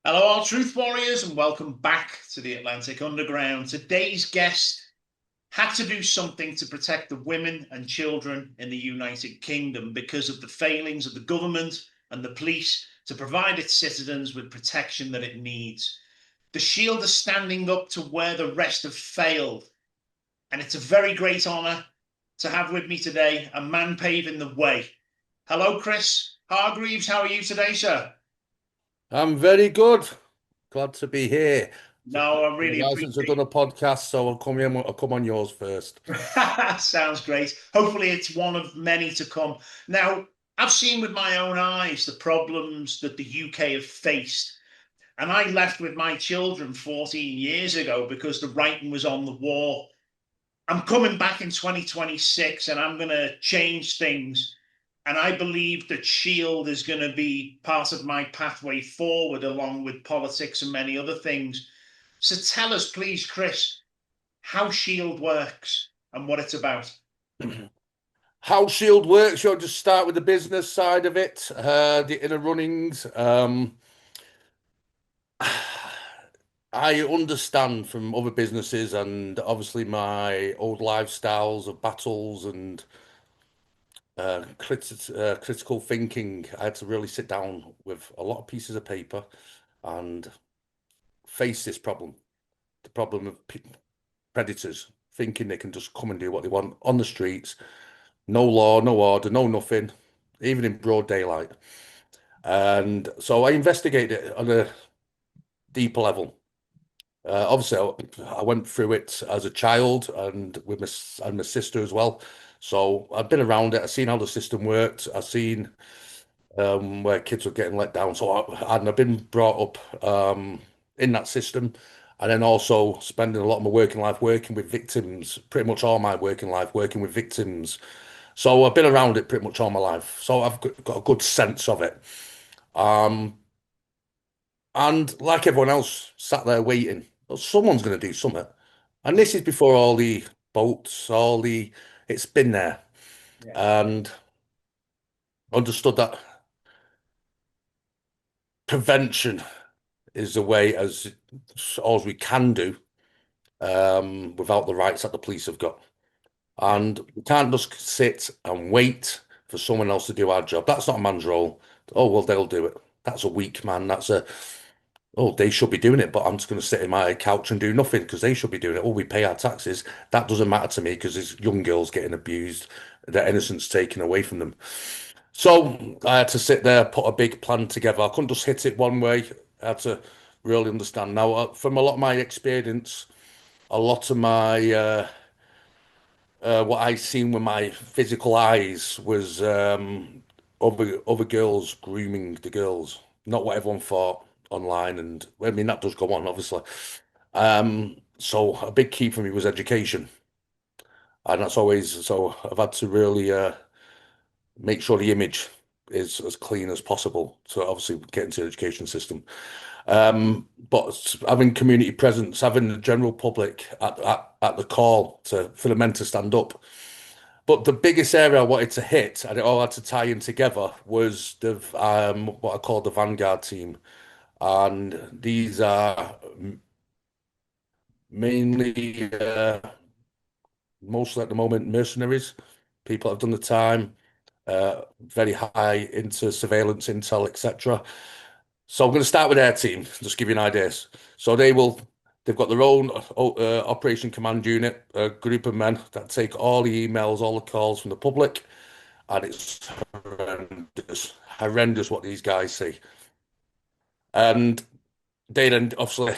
Hello, all truth warriors, and welcome back to the Atlantic Underground. Today's guest had to do something to protect the women and children in the United Kingdom because of the failings of the government and the police to provide its citizens with protection that it needs. The Shield is standing up to where the rest have failed, and it's a very great honour to have with me today a man paving the way. Hello, Chris Hargreaves. How are you today, sir? I'm very good. Glad to be here. It's No, I been a really while since I've appreciate. done a podcast, so I'll come on yours first. Sounds great. Hopefully, it's one of many to come. Now, I've seen with my own eyes the problems that the UK have faced. And I left with my children 14 years ago because the writing was on the wall. I'm coming back in 2026 and I'm going to change things. And I believe that Shield is going to be part of my pathway forward, along with politics and many other things. So tell us, please, Chris, how Shield works and what it's about. How Shield works, you'll just start with the business side of it, the inner runnings. I understand from other businesses and obviously my old lifestyles of battles and critical thinking. I had to really sit down with a lot of pieces of paper and face this problem, the problem of predators thinking they can just come and do what they want on the streets. No law, no order, no nothing, even in broad daylight. And so I investigated it on a deeper level. Obviously, I went through it as a child and with my sister as well. So I've been around it. I've seen how the system worked. I've seen where kids were getting let down. And I've been brought up in that system, and then also spending a lot of my working life working with victims. Pretty much all my working life working with victims. So I've been around it pretty much all my life. So I've got a good sense of it. Um, and like everyone else, sat there waiting. Well, someone's going to do something. And this is before all the boats, it's been there. Yeah. And understood that prevention is the way as all we can do without the rights that the police have got. Yeah. And we can't just sit and wait for someone else to do our job. That's not a man's role. Oh, well, they'll do it. That's a weak man. Oh, they should be doing it, but I'm just going to sit in my couch and do nothing because they should be doing it. Oh, we pay our taxes. That doesn't matter to me because there's young girls getting abused, their innocence taken away from them. So I had to sit there, put a big plan together. I couldn't just hit it one way. I had to really understand. Now, from a lot of my experience, a lot of my what I seen with my physical eyes was other girls grooming the girls, not what everyone thought online. And I mean that does go on, obviously. So a big key for me was education, and that's always so I've had to really make sure the image is as clean as possible. So obviously get into the education system. But having community presence, having the general public at the call for the men to stand up. But the biggest area I wanted to hit, and it all had to tie in together, was the what I call the Vanguard team, and these are mainly mostly at the moment mercenaries, people that have done the time, very high into surveillance, intel, etc. So I'm going to start with their team, just give you an idea. So they've got their own Operation Command Unit, a group of men that take all the emails, all the calls from the public, and it's horrendous what these guys see. And they then obviously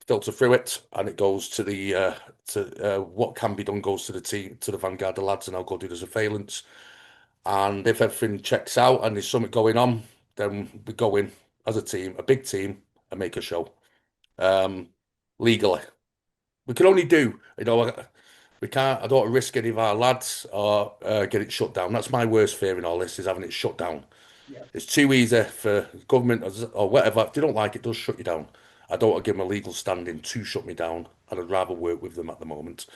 filter through it, and it goes to the to what can be done goes to the team, to the Vanguard, the lads, and I'll go do the surveillance. And if everything checks out and there's something going on, then we go in as a team, a big team, and make a show. Um, Legally, we can only do, we can't. I don't want to risk any of our lads or get it shut down. That's my worst fear in all this is having it shut down. Yeah. It's too easy for government or whatever. If they don't like it, does shut you down. I don't want to give them a legal standing to shut me down, and I'd rather work with them at the moment.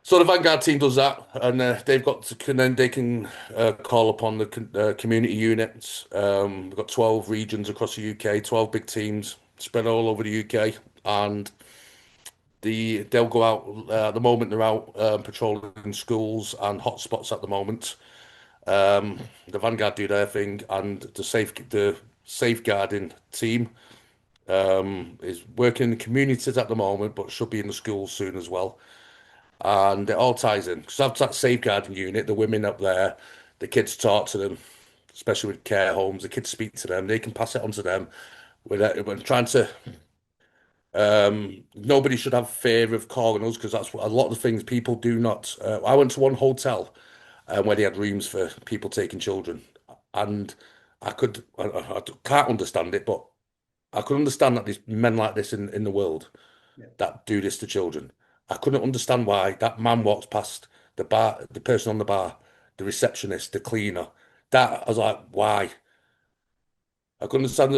So the Vanguard team does that, and they've got to can then they can call upon the community units. We've got 12 regions across the UK, 12 big teams spread all over the UK, and they'll go out at the moment they're out patrolling schools and hotspots at the moment. The Vanguard do their thing, and the safeguarding team is working in the communities at the moment, but should be in the schools soon as well. And it all ties in because I've that safeguarding unit, the women up there, the kids talk to them, especially with care homes. The kids speak to them, they can pass it on to them. When trying to, nobody should have fear of calling us because that's what a lot of the things people do not. I went to one hotel where they had rooms for people taking children, and I can't understand it, but I could understand that there's men like this in the world Yeah, that do this to children. I couldn't understand why that man walks past the bar, the person on the bar, the receptionist, the cleaner. That I was like, why? I couldn't understand.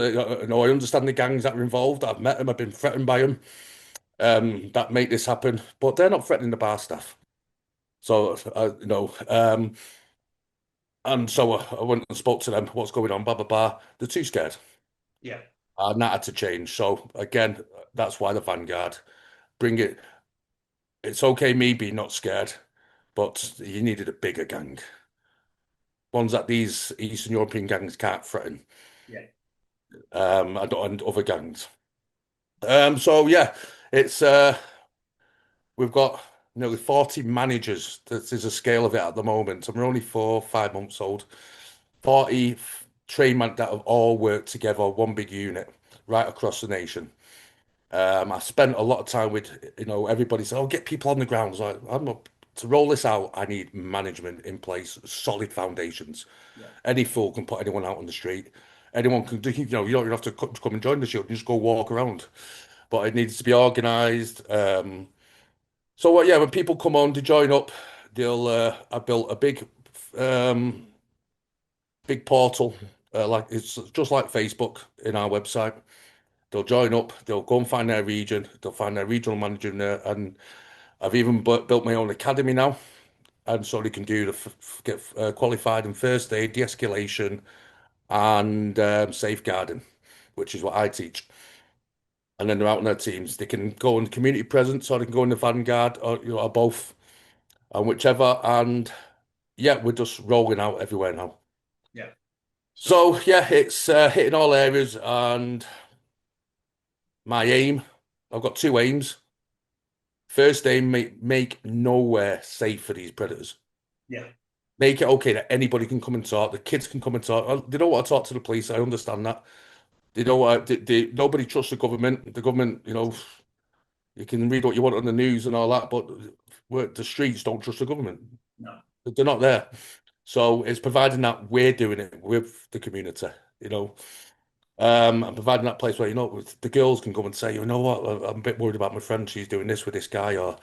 I understand the gangs that are involved. I've met them. I've been threatened by them. That make this happen, but they're not threatening the bar staff. So and so I went and spoke to them. What's going on? Blah blah blah. They're too scared, yeah, and that had to change. So again, that's why the Vanguard bring it. It's okay me being not scared, but you needed a bigger gang. Ones that these Eastern European gangs can't threaten. yeah, And other gangs. So yeah, it's we've got nearly 40 managers. That is a scale of it at the moment. And we're only 5 months old. 40 train man that have all worked together, one big unit, right across the nation. I spent a lot of time with, everybody said, "Oh, get people on the ground." I was like, I'm not to roll this out. I need management in place, solid foundations. yeah, Any fool can put anyone out on the street. Anyone can do, you don't even have to come and join the show. You just go walk around. But it needs to be organised. So yeah, when people come on to join up, I built a um, big portal, like it's just like Facebook in our website. They'll join up. They'll go and find their region. They'll find their regional manager in there, and I've even built my own academy now, and so they can do get qualified in first aid, de-escalation, and safeguarding, which is what I teach. And then they're out on their teams. They can go in community presence, or they can go in the Vanguard, or both, and whichever. And yeah, we're just rolling out everywhere now. yeah. So, So yeah, it's hitting all areas, and my aim, I've got two aims. First aim, make nowhere safe for these predators. yeah, Make it okay that anybody can come and talk. The kids can come and talk. They don't want to talk to the police. I understand that. They don't want. Nobody trusts the government. The government, you can read what you want on the news and all that, but the streets don't trust the government. no, They're not there. So it's providing that we're doing it with the community, you know. And providing that place where, the girls can come and say, you know what, I'm a bit worried about my friend. She's doing this with this guy, or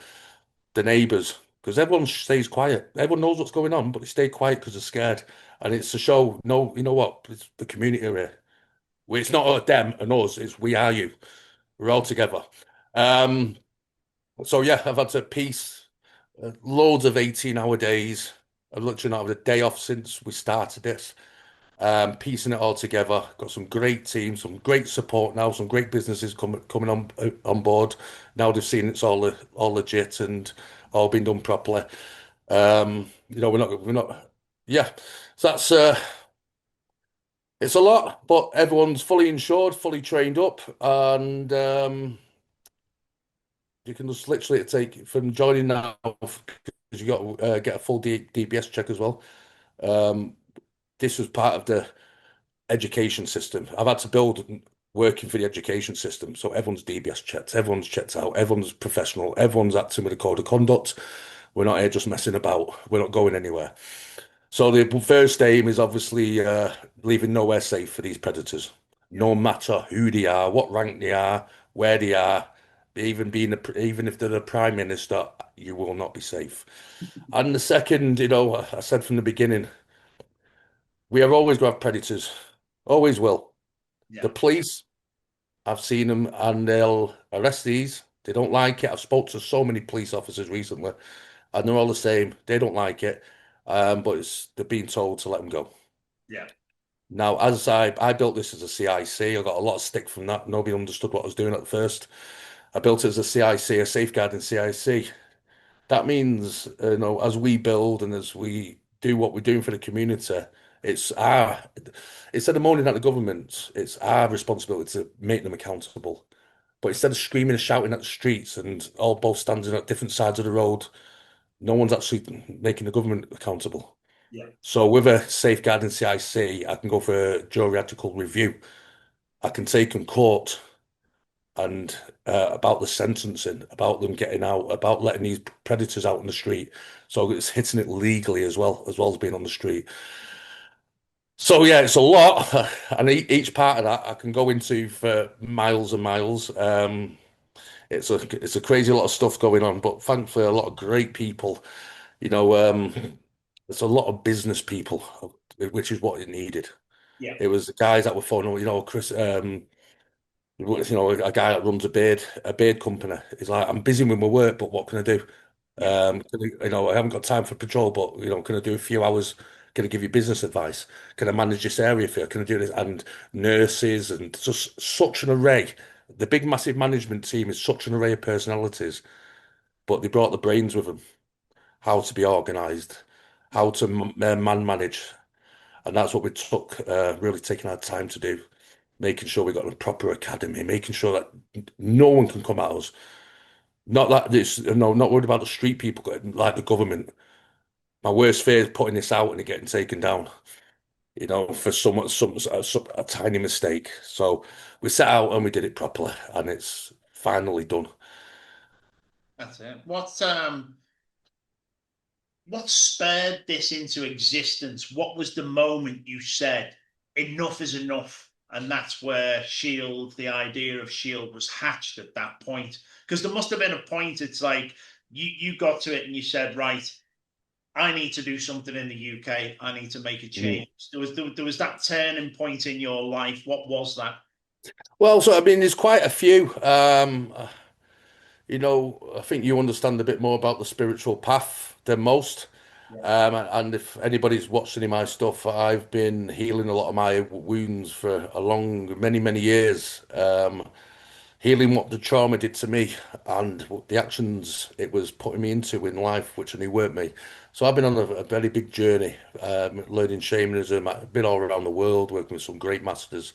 the neighbours, because everyone stays quiet. Everyone knows what's going on, but they stay quiet because they're scared. And it's to show, no, you know what, it's the community here. It's not them and us, it's we are you. We're all together. Um, so yeah, I've had to piece loads of 18-hour days. I've literally not had a day off since we started this. Piecing it all together. Got some great teams, some great support now, some great businesses coming on board. Now they've seen it's all legit and all been done properly. We're not. Yeah, so that's it's a lot, but everyone's fully insured, fully trained up, and you can just literally take from joining now because you got to get a full DBS check as well. Um, this was part of the education system. I've had to build working for the education system, so everyone's DBS checked, everyone's checked out, everyone's professional, everyone's acting with a code of conduct. We're not here just messing about. We're not going anywhere. So the first aim is obviously leaving nowhere safe for these predators, yeah, no matter who they are, what rank they are, where they are, even if they're the prime minister, you will not be safe. And the second, I said from the beginning, we are always going to have predators, always will. yeah, The police, I've seen them, and they'll arrest these. They don't like it. I've spoke to so many police officers recently, and they're all the same. They don't like it, but they're being told to let them go. Yeah. Now, as I built this as a CIC, I got a lot of stick from that. Nobody understood what I was doing at first. I built it as a CIC, a safeguarding CIC. That means, as we build and as we do what we're doing for the community, it's our, instead of moaning at the government, it's our responsibility to make them accountable. But instead of screaming and shouting at the streets and all both standing at different sides of the road, no one's actually making the government accountable. Yeah. So with a safeguarding CIC, I can go for a juridical review. I can take them court and about the sentencing, about them getting out, about letting these predators out on the street. So it's hitting it legally as well as being on the street. So yeah, it's a lot, and each part of that I can go into for miles and miles. It's a crazy lot of stuff going on, but thankfully a lot of great people. You know, there's a lot of business people, which is what it needed. Yeah. It was the guys that were phoning, Chris, a guy that runs a beard company. He's like, I'm busy with my work, but what can I do? Yeah. I haven't got time for patrol, but can I do a few hours? Can I give you business advice? Can I manage this area for you? Can I do this? And nurses and just such an array. The big, massive management team is such an array of personalities, but they brought the brains with them. How to be organised, how to man manage, and that's what we took, really taking our time to do, making sure we got a proper academy, making sure that no one can come at us. Not like this, no, not worried about the street people, like the government. My worst fear is putting this out and it getting taken down, for a tiny mistake. So we set out and we did it properly, and it's finally done. That's it. What spurred this into existence? What was the moment you said enough is enough? And that's where Shield, the idea of Shield, was hatched at that point. Because there must have been a point. It's like you got to it and you said, right, I need to do something in the UK. I need to make a Mm. change. There was that turning point in your life. What was that? Well, so I mean, there's quite a few. I think you understand a bit more about the spiritual path than most. Yeah. And if anybody's watched any of my stuff, I've been healing a lot of my wounds for many, many years. Healing what the trauma did to me and what the actions it was putting me into in life, which I knew weren't me. So I've been on a very big journey, learning shamanism. I've been all around the world, working with some great masters.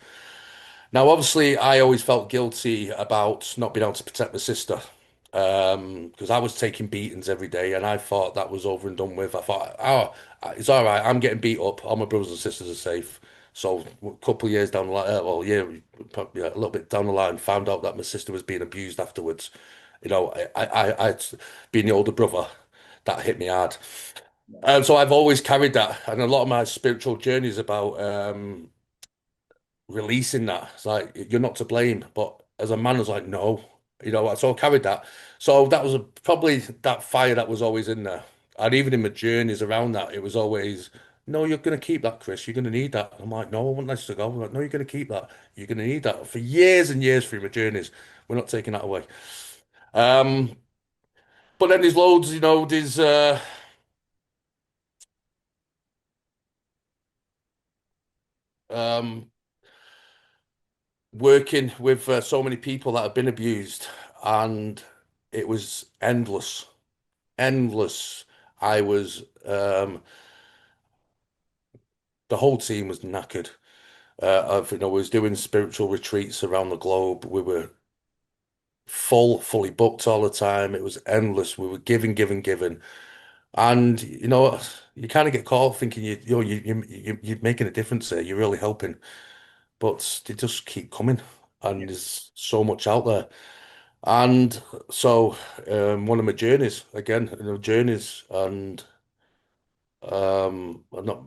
Now, obviously, I always felt guilty about not being able to protect my sister, because I was taking beatings every day, and I thought that was over and done with. I thought, oh, it's all right. I'm getting beat up. All my brothers and sisters are safe. So a couple of years down the line, well, yeah, probably a little bit down the line, found out that my sister was being abused afterwards. Being the older brother, that hit me hard. And so I've always carried that, and a lot of my spiritual journey is about releasing that. It's like you're not to blame, but as a man, I was like, no, so I carried that. So that was probably that fire that was always in there, and even in my journeys around that, it was always, no, you're gonna keep that, Chris. You're gonna need that. I'm like, no, I want this to go. I'm like, no, you're gonna keep that. You're gonna need that for years and years through my journeys. We're not taking that away. Um, but then there's loads, there's um working with so many people that have been abused, and it was endless, endless. I was, the whole team was knackered. Was doing spiritual retreats around the globe. We were fully booked all the time. It was endless. We were giving, giving, giving, and you kind of get caught thinking you're making a difference there. You're really helping, but they just keep coming, Yeah. and there's so much out there. And so, one of my journeys again, journeys, and I'm not,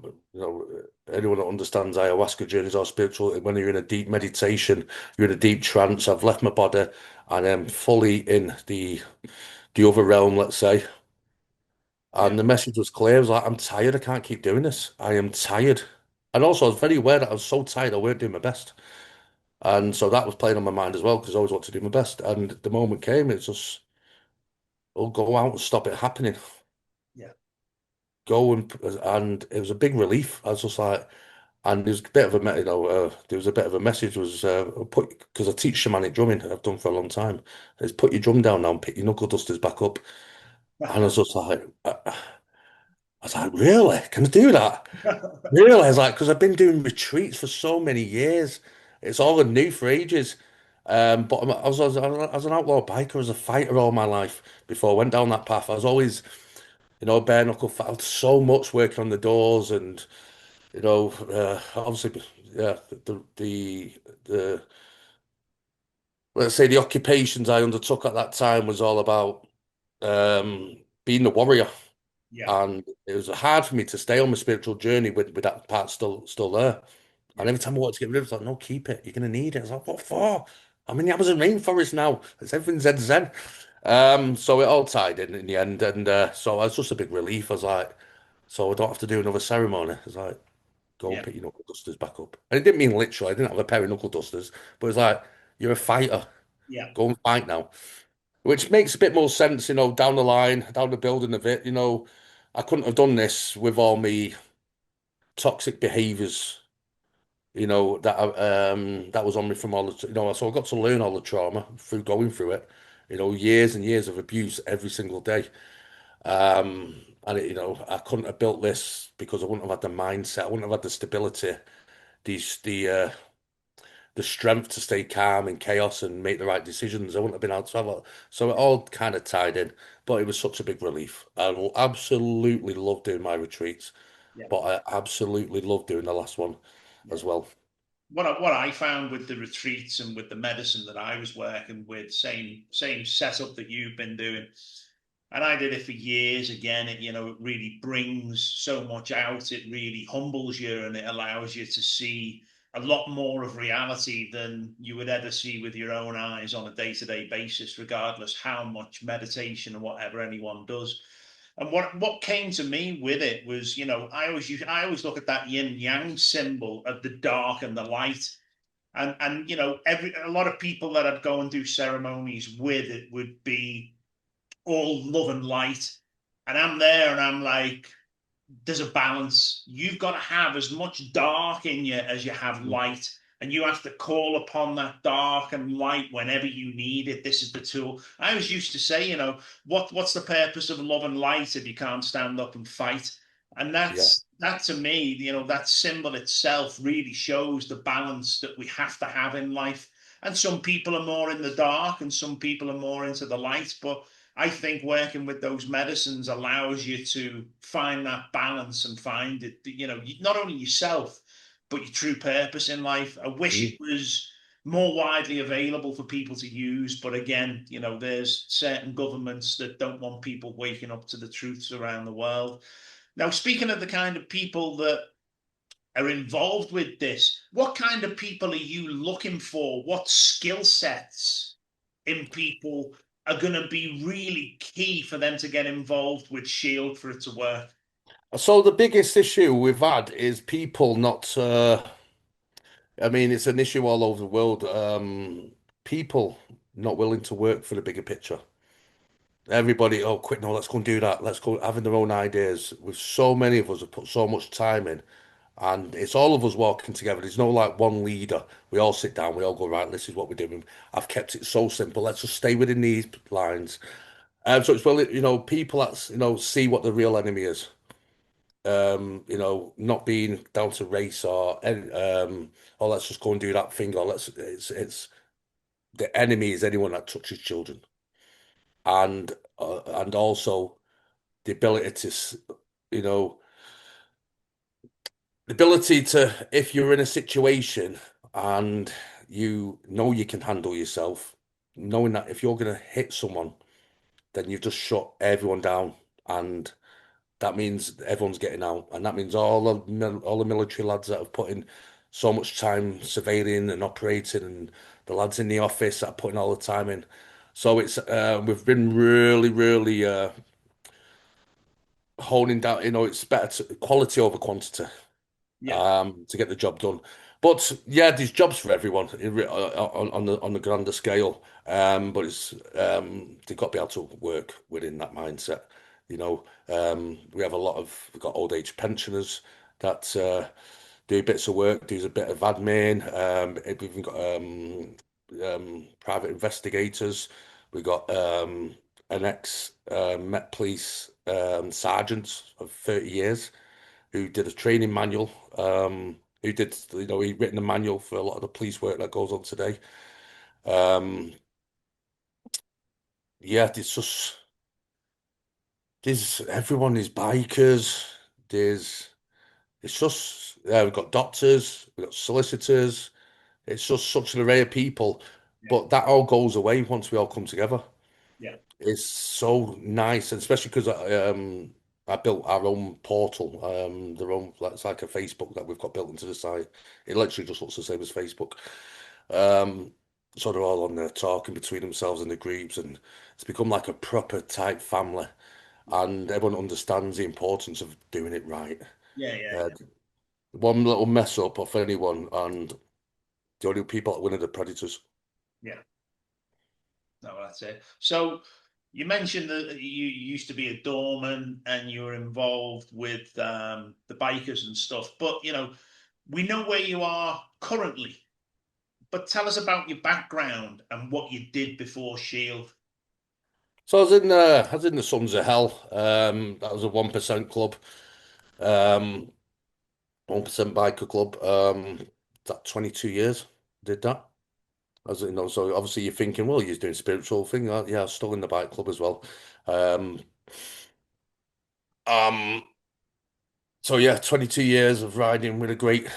anyone that understands ayahuasca journeys or spiritual, when you're in a deep meditation, you're in a deep trance. I've left my body and I'm fully in the other realm, let's say. Yeah. And the message was clear. I was like, I'm tired. I can't keep doing this. I am tired. And also, I was very aware that I was so tired, I weren't doing my best. And so that was playing on my mind as well, because I always want to do my best. And the moment came, it's just, oh, go out and stop it happening. go and it was a big relief. I was just like, and there's a bit of a there was a bit of a message was put because I teach shamanic drumming. I've done for a long time. Is put your drum down now and pick your knuckle dusters back up. And I was just like, I was like, really? Can I do that? Really? I was like, because I've been doing retreats for so many years. It's all new for ages. But I was an outlaw biker, as a fighter all my life before I went down that path. I was always, bare knuckle fight, so much working on the doors and, obviously, yeah, the let's say the occupations I undertook at that time was all about being the warrior. Yeah, And it was hard for me to stay on my spiritual journey with that part still there. And yeah, every time I wanted to get rid of it, it's like, no, keep it. You're gonna need it. I was like, what for? I'm in the Amazon rainforest now. It's everything's zen. So it all tied in the end, and so I was just a big relief. I was like, so I don't have to do another ceremony. I was like, go and yeah, pick your knuckle dusters back up. And it didn't mean literally. I didn't have a pair of knuckle dusters, but it was like, you're a fighter. yeah, Go and fight now. Which makes a bit more sense, down the line, down the building of it. I couldn't have done this with all me toxic behaviors, that was on me from all the, so I got to learn all the trauma through going through it, years and years of abuse every single day. And I couldn't have built this because I wouldn't have had the mindset, I wouldn't have had the stability, these the strength to stay calm in chaos and make the right decisions. I wouldn't have been able to have it. So it all kind of tied in, but it was such a big relief. I will absolutely love doing my retreats, yeah, but I absolutely love doing the last one yeah. as well. What I found with the retreats and with the medicine that I was working with, same setup that you've been doing, and I did it for years. Again, it really brings so much out. It really humbles you, and it allows you to see a lot more of reality than you would ever see with your own eyes on a day-to-day basis, regardless how much meditation or whatever anyone does. And what came to me with it was, I always look at that yin yang symbol of the dark and the light. And every a lot of people that I'd go and do ceremonies with, it would be all love and light. And I'm there and I'm like, there's a balance. You've got to have as much dark in you as you have Mm. light. And you have to call upon that dark and light whenever you need it. This is the tool. I always used to say, what's the purpose of love and light if you can't stand up and fight? And Yeah. that to me, that symbol itself really shows the balance that we have to have in life. And some people are more in the dark and some people are more into the light. But I think working with those medicines allows you to find that balance and find it, not only yourself, but your true purpose in life. I wish it Mm. was more widely available for people to use. But again, there's certain governments that don't want people waking up to the truths around the world. Now, speaking of the kind of people that are involved with this, what kind of people are you looking for? What skill sets in people are going to be really key for them to get involved with Shield for it to work? So the biggest issue we've had is people not. I mean, it's an issue all over the world. People not willing to work for the bigger picture. Everybody, oh, quick, no, let's go and do that. Let's go having their own ideas. With so many of us have put so much time in, and it's all of us working together. There's no like one leader. We all sit down, we all go, right, this is what we're doing. I've kept it so simple. Let's just stay within these lines. So it's well, people that see what the real enemy is. Not being down to race or let's just go and do that thing, or it's the enemy is anyone that touches children, and also the ability to, you know, the ability to, if you're in a situation and you know you can handle yourself, knowing that if you're going to hit someone, then you've just shut everyone down, and that means everyone's getting out, and that means all the military lads that have put in so much time surveilling and operating, and the lads in the office that are putting all the time in. So it's we've been really, really honing down. It's better quality over quantity Yeah, to get the job done. But yeah, there's jobs for everyone on the grander scale. But it's they've got to be able to work within that mindset. We have we've got old age pensioners that do bits of work, do a bit of admin. We've even got private investigators. We got an ex Met Police sergeant of 30 years who did a training manual. Who did, he written a manual for a lot of the police work that goes on today. Um, yeah, there's everyone is bikers. There's It's just we've got doctors, we've got solicitors. It's just such an array of people, Yeah, but that all goes away once we all come together. yeah, It's so nice, and especially because I built our own portal, their own it's like a Facebook that we've got built into the site. It literally just looks the same as Facebook. Um, so they're all on there talking between themselves in the groups, and it's become like a proper tight family, and everyone understands the importance of doing it right. yeah, yeah, Uh, One little mess up of anyone, and the only people that win are the predators. yeah. No, that's it. So you mentioned that you used to be a doorman and you were involved with the bikers and stuff, but we know where you are currently. But tell us about your background and what you did before Shield. So I was in the Sons of Hell. That was a 1% club, 1% biker club. That 22 years did that. As you know, so obviously you're thinking, well, you're doing spiritual thing. Yeah, I was still in the bike club as well. Um, um, so yeah, 22 years of riding with a great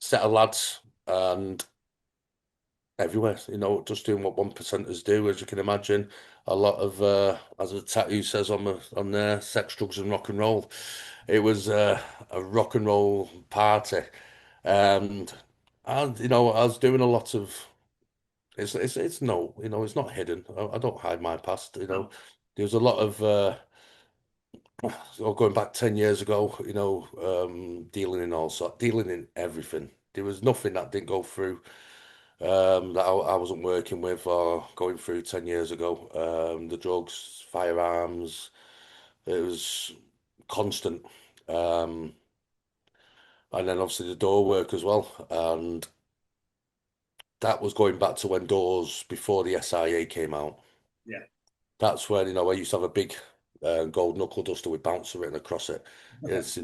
set of lads, and everywhere, just doing what 1%ers do, as you can imagine. A lot of, as the tattoo says on there, sex, drugs, and rock and roll. It was a rock and roll party, and I was doing a lot of. It's no, it's not hidden. I don't hide my past. No. There's a lot of. Going back 10 years ago, dealing in everything. There was nothing that didn't go through that I wasn't working with or going through 10 years ago. The drugs, firearms, it was constant. Um, and then obviously the door work as well. And that was going back to when doors before the SIA came out. Yeah. That's when, I used to have a big gold knuckle duster with bouncer written across it. It's,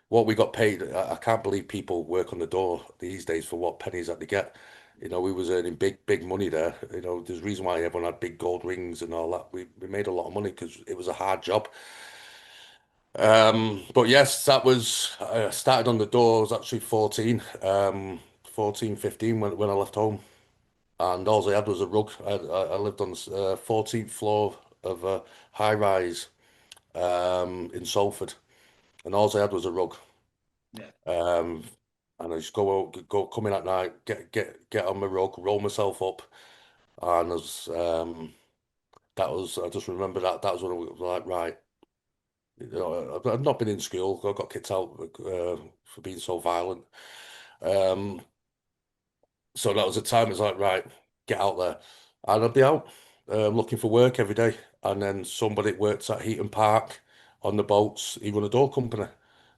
what we got paid. I can't believe people work on the door these days for what pennies that they get. We was earning big money there. There's a reason why everyone had big gold rings and all that. We made a lot of money because it was a hard job. But yes, that was, I started on the door. I was actually 14, 14, 15 when I left home. And all I had was a rug. I lived on the 14th floor of a high rise in Salford, and all I had was a rug. Yeah. Um, and I just come in at night, get on my rug, roll myself up, and I just remember that was when I was like, right, I've not been in school. I got kicked out for being so violent. Um, So that was the time. It's like, right, get out there. And I'd be out looking for work every day. And then somebody worked at Heaton Park on the boats. He run a door company.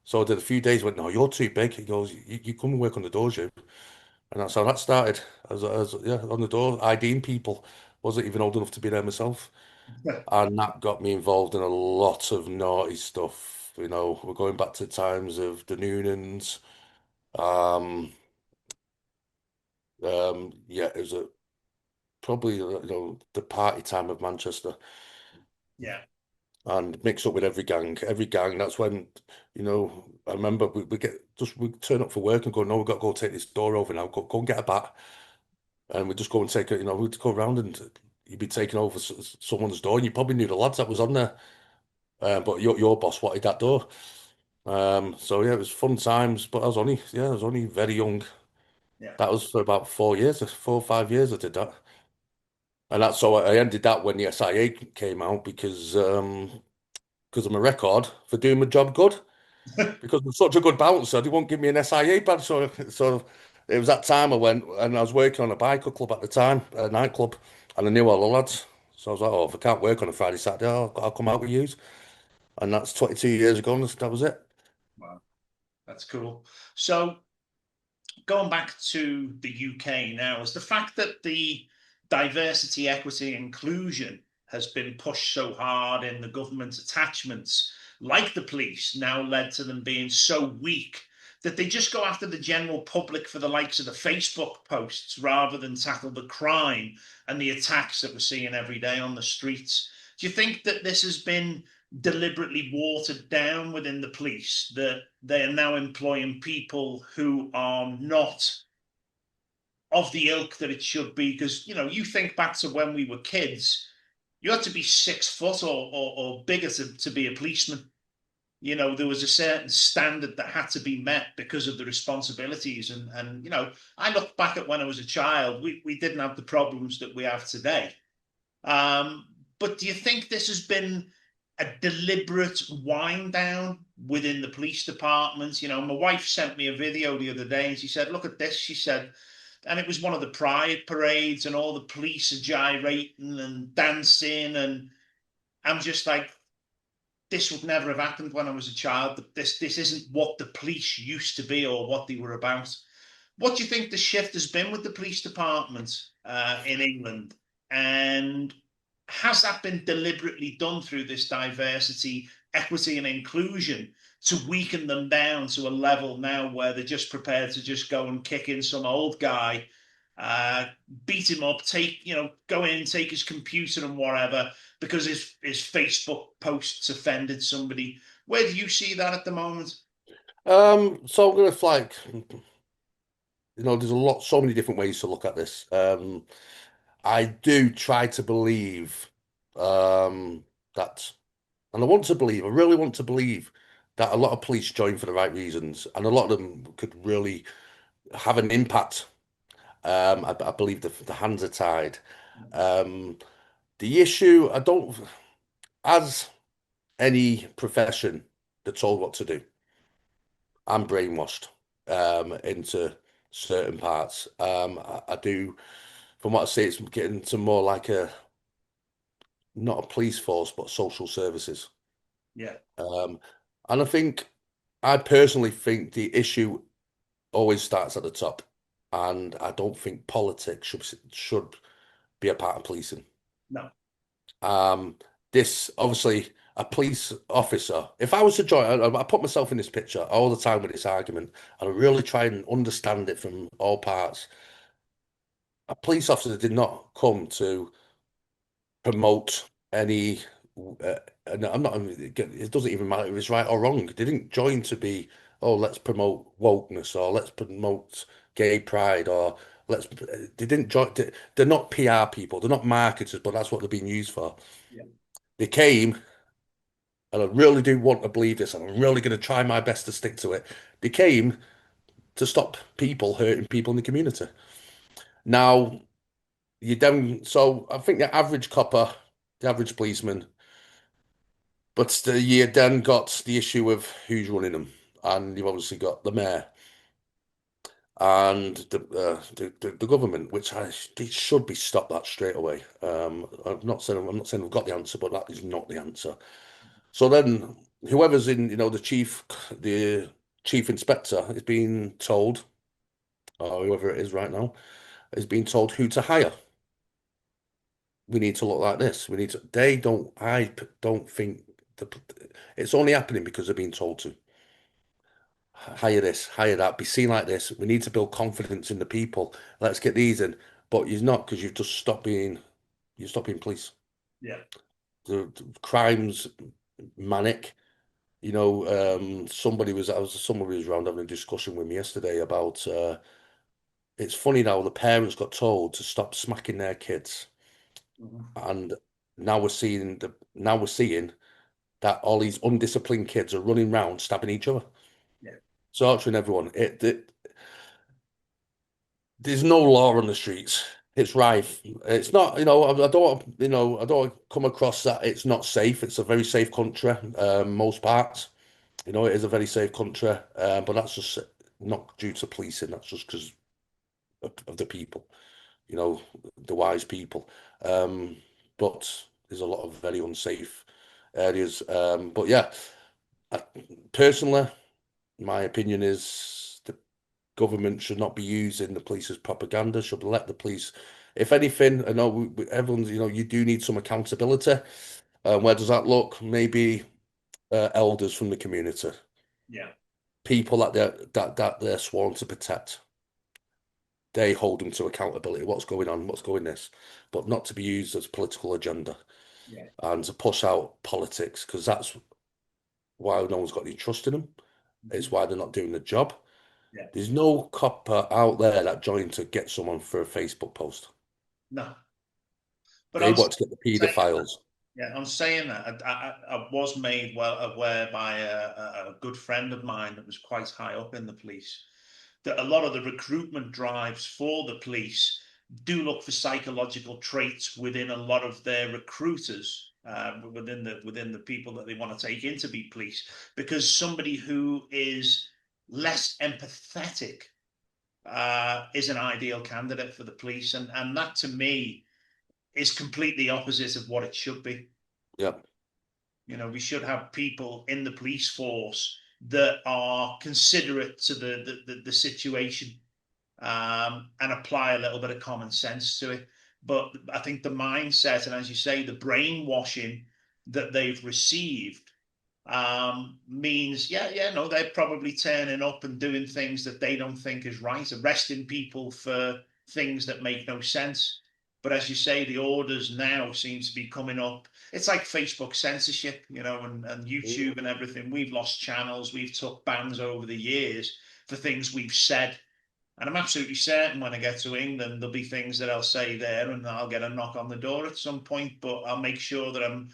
So I did a few days, went, no, you're too big. He goes, you come and work on the doors, you. And that's how that started. Yeah, on the door, IDing people. Wasn't even old enough to be there myself. And that got me involved in a lot of naughty stuff. We're going back to times of the Noonans. Um, yeah, it was probably the party time of Manchester, Yeah. and mix up with every gang. Every gang. That's when I remember we turn up for work and go, no, we've got to go take this door over now. Go and get a bat, and we just go and take it. We'd go around and you'd be taking over someone's door, and you probably knew the lads that was on there, but your boss wanted that door. So yeah, it was fun times, but I was only very young. Yeah. That was for about 4 years, 4 or 5 years I did that. And that's so I ended that when the SIA came out because of my record for doing my job good. Because I'm such a good bouncer, they won't give me an SIA badge. So it was that time I went and I was working on a biker club at the time, a nightclub, and I knew all the lads. So I was like, oh, if I can't work on a Friday, Saturday, I'll come out with you. and that's 22 years ago. And that was it. Wow, that's cool. So going back to the UK now, is the fact that the diversity, equity, inclusion has been pushed so hard in the government attachments, like the police, now led to them being so weak that they just go after the general public for the likes of the Facebook posts rather than tackle the crime and the attacks that we're seeing every day on the streets. Do you think that this has been deliberately watered down within the police, that they are now employing people who are not of the ilk that it should be? Because, you think back to when we were kids, you had to be 6 foot or bigger to be a policeman. There was a certain standard that had to be met because of the responsibilities. And I look back at when I was a child, we didn't have the problems that we have today. But do you think this has been a deliberate wind down within the police department? My wife sent me a video the other day and she said, "Look at this." She said, and it was one of the pride parades and all the police are gyrating and dancing. And I'm just like, this would never have happened when I was a child. This isn't what the police used to be or what they were about. What do you think the shift has been with the police department in England? And has that been deliberately done through this diversity, equity, and inclusion to weaken them down to a level now where they're just prepared to just go and kick in some old guy, uh, beat him up, go in, take his computer and whatever because his Facebook posts offended somebody? Where do you see that at the moment? So I'm gonna like, there's so many different ways to look at this. I do try to believe that, and I really want to believe that a lot of police join for the right reasons, and a lot of them could really have an impact. I believe the hands are tied. Um, the issue, I don't, as any profession, they're told what to do. I'm brainwashed into certain parts. I do, from what I see, it's getting to more like not a police force, but social services. Yeah, Um, and I personally think the issue always starts at the top, and I don't think politics should be a part of policing. no, Um, this obviously a police officer. If I was to join, I put myself in this picture all the time with this argument, and I really try and understand it from all parts. A police officer did not come to promote any. And I'm not. It doesn't even matter if it's right or wrong. They didn't join to be, oh, let's promote wokeness or let's promote gay pride or let's. They didn't join. They're not PR people. They're not marketers, but that's what they're being used for. yeah, They came, and I really do want to believe this, and I'm really going to try my best to stick to it. They came to stop people hurting people in the community. Now, so I think the average copper, the average policeman, but you then got the issue of who's running them, and you've obviously got the mayor and the government, which they should be stopped that straight away. I'm not saying we've got the answer, but that is not the answer. So then, whoever's in, the chief inspector is being told, or whoever it is right now, is being told who to hire. We need to look like this. We need to. They don't. Don't think the, it's only happening because they're being told to hire this, hire that, be seen like this. We need to build confidence in the people. Let's get these in. But you're not, because you've just stopped being. You stop being police. yeah, The crime's manic. Somebody was around having a discussion with me yesterday about it's funny now the parents got told to stop smacking their kids, mhm, and now we're seeing that all these undisciplined kids are running around stabbing each other, yeah, torturing everyone. There's no law on the streets. It's rife. It's not, I don't come across that it's not safe. It's a very safe country, most parts. It is a very safe country, but that's just not due to policing. That's just because of the people, you know, the wise people. Um, but there's a lot of very unsafe areas. But yeah, I, personally, my opinion is the government should not be using the police as propaganda. Should let the police, if anything, I know everyone's, you do need some accountability. Where does that look? Maybe elders from the community, Yeah. people that they're sworn to protect. They hold them to accountability. What's going on? What's going this? But not to be used as political agenda Yeah. and to push out politics, because that's why no one's got any trust in them. It's Mhm. why they're not doing the job. Yeah. There's no copper out there that joined to get someone for a Facebook post. No. But They on want to get the saying paedophiles. Yeah, on saying that, I was made well aware by a good friend of mine that was quite high up in the police that a lot of the recruitment drives for the police do look for psychological traits within a lot of their recruiters, within the people that they want to take in to be police, because somebody who is less empathetic is an ideal candidate for the police, and that to me is completely opposite of what it should be. Yeah. We should have people in the police force that are considerate to the situation, and apply a little bit of common sense to it. But I think the mindset, and as you say, the brainwashing that they've received, means, yeah, no, they're probably turning up and doing things that they don't think is right, arresting people for things that make no sense. But as you say, the orders now seem to be coming up. It's like Facebook censorship, and YouTube and everything. We've lost channels, we've took bans over the years for things we've said. And I'm absolutely certain when I get to England, there'll be things that I'll say there, and I'll get a knock on the door at some point. But I'll make sure that I'm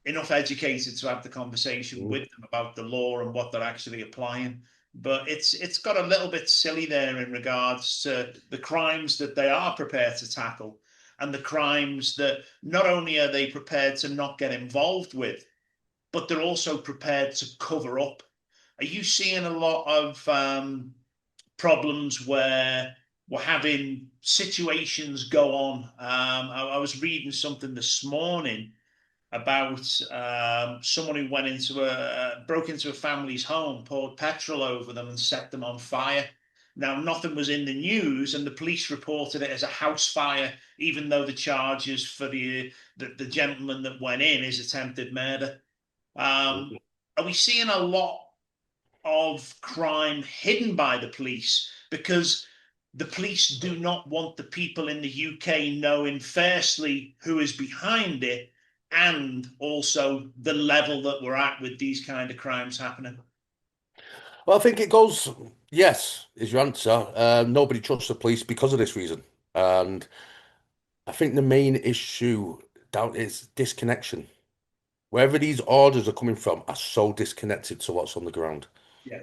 enough educated to have the conversation Mm. with them about the law and what they're actually applying. But it's got a little bit silly there in regards to the crimes that they are prepared to tackle, and the crimes that not only are they prepared to not get involved with, but they're also prepared to cover up. Are you seeing a lot of problems where we're having situations go on? I was reading something this morning about someone who broke into a family's home, poured petrol over them, and set them on fire. Now, nothing was in the news, and the police reported it as a house fire, even though the charges for the gentleman that went in is attempted murder. Um, are we seeing a lot of crime hidden by the police because the police do not want the people in the UK knowing, firstly, who is behind it, and also the level that we're at with these kind of crimes happening? Well, I think it goes, yes, is your answer. Nobody trusts the police because of this reason. And I think the main issue down is disconnection. Wherever these orders are coming from are so disconnected to what's on the ground. Yeah,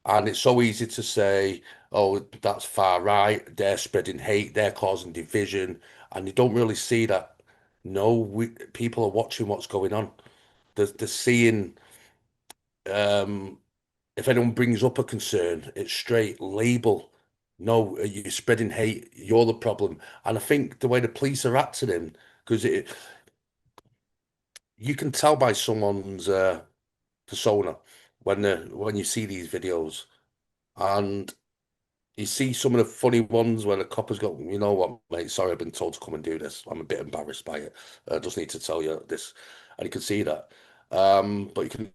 And it's so easy to say, oh, that's far right, they're spreading hate, they're causing division. And you don't really see that. No, people are watching what's going on. They're seeing, um, if anyone brings up a concern, it's straight label. No, you're spreading hate, you're the problem. And I think the way the police are acting, because you can tell by someone's persona when you see these videos. And you see some of the funny ones where the cop has got, you know what, mate, sorry, I've been told to come and do this. I'm a bit embarrassed by it. I just need to tell you this. And you can see that. But you can,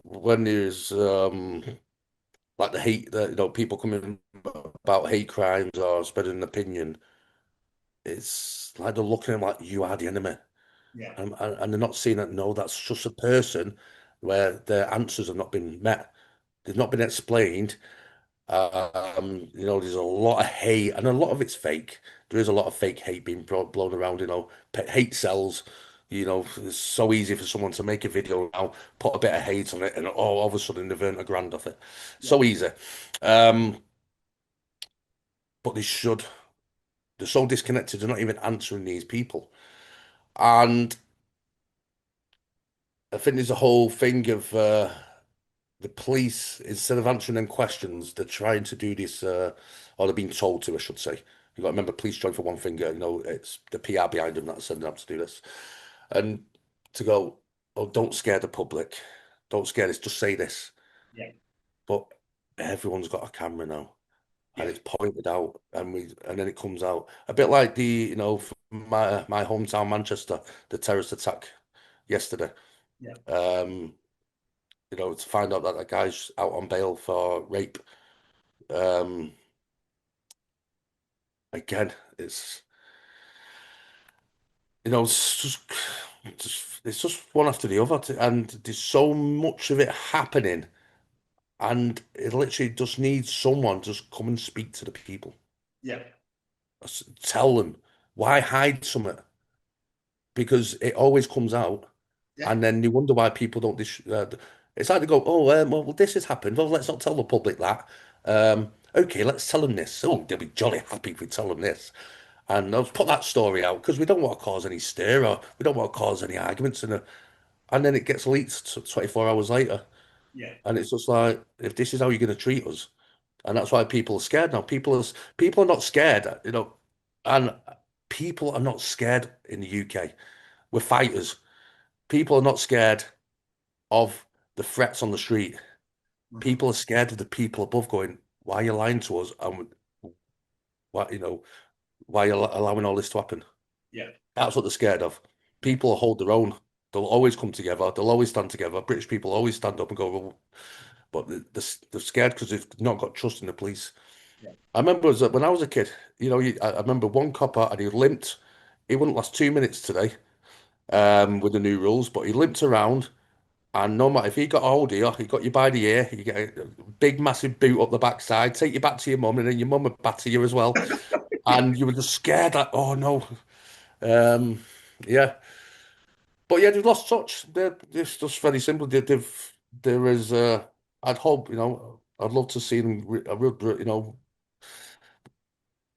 when there's like the hate that, people coming about hate crimes or spreading an opinion, it's like they're looking at him like you are the enemy. yeah, And they're not seeing that, no, that's just a person where their answers have not been met. They've not been explained. There's a lot of hate, and a lot of it's fake. There is a lot of fake hate being blown around. Hate sells. It's so easy for someone to make a video now, put a bit of hate on it, and all of a sudden they've earned a grand off it. yeah, So easy. Um, but they should. They're so disconnected. They're not even answering these people. And I think there's a whole thing of the police, instead of answering them questions, they're trying to do this, or they're being told to, I should say. You've got to remember, police join for one finger, it's the PR behind them that's sending them to do this. And to go, oh, don't scare the public. Don't scare this. Just say this. Yeah, But everyone's got a camera now, and yeah, it's pointed out, and then it comes out a bit like from my hometown Manchester, the terrorist attack yesterday. yeah, Um, to find out that guy's out on bail for rape. Um, again, it's just one after the other, and there's so much of it happening, and it literally just needs someone to just come and speak to the people, yeah, tell them why hide something, because it always comes out, yeah, and then you wonder why people don't. It's like they go, oh, well, this has happened. Well, let's not tell the public that. Okay, let's tell them this. Oh, they'll be jolly happy if we tell them this. And I'll put that story out because we don't want to cause any stir or we don't want to cause any arguments. And then it gets leaked 24 hours later. yeah, And it's just like, if this is how you're going to treat us. And that's why people are scared now. People are not scared, and people are not scared in the UK. We're fighters. People are not scared of the threats on the street. mhm, People are scared of the people above going, why are you lying to us? And why, why are you allowing all this to happen? yeah, That's what they're scared of. yeah, People will hold their own. They'll always come together. They'll always stand together. British people always stand up and go, well, but they're scared because they've not got trust in the police. yeah, I remember when I was a kid, I remember one copper and he limped. He wouldn't last 2 minutes today, with the new rules, but he limped around. And no matter if he got a hold of you, he got you by the ear, you get a big, massive boot up the backside, take you back to your mum, and then your mum would batter you as well. And you were just scared that, oh no. Um, yeah. But yeah, they've lost touch. It's just very simple. There is, I'd hope, I'd love to see them,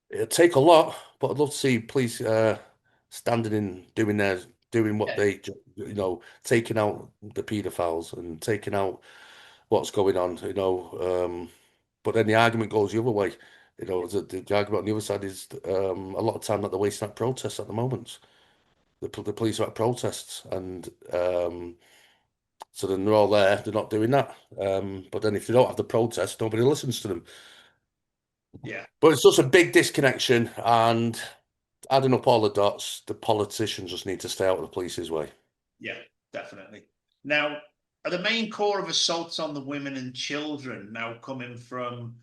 it'd take a lot, but I'd love to see police standing in doing what yeah, taking out the paedophiles and taking out what's going on. But then the argument goes the other way. The argument on the other side is a lot of time that they're wasting at protests at the moment. The police are at protests, and so then they're all there. They're not doing that. But then if they don't have the protests, nobody listens to them. yeah, But it's just a big disconnection, and adding up all the dots, the politicians just need to stay out of the police's way. yeah, definitely. Now, are the main core of assaults on the women and children now coming from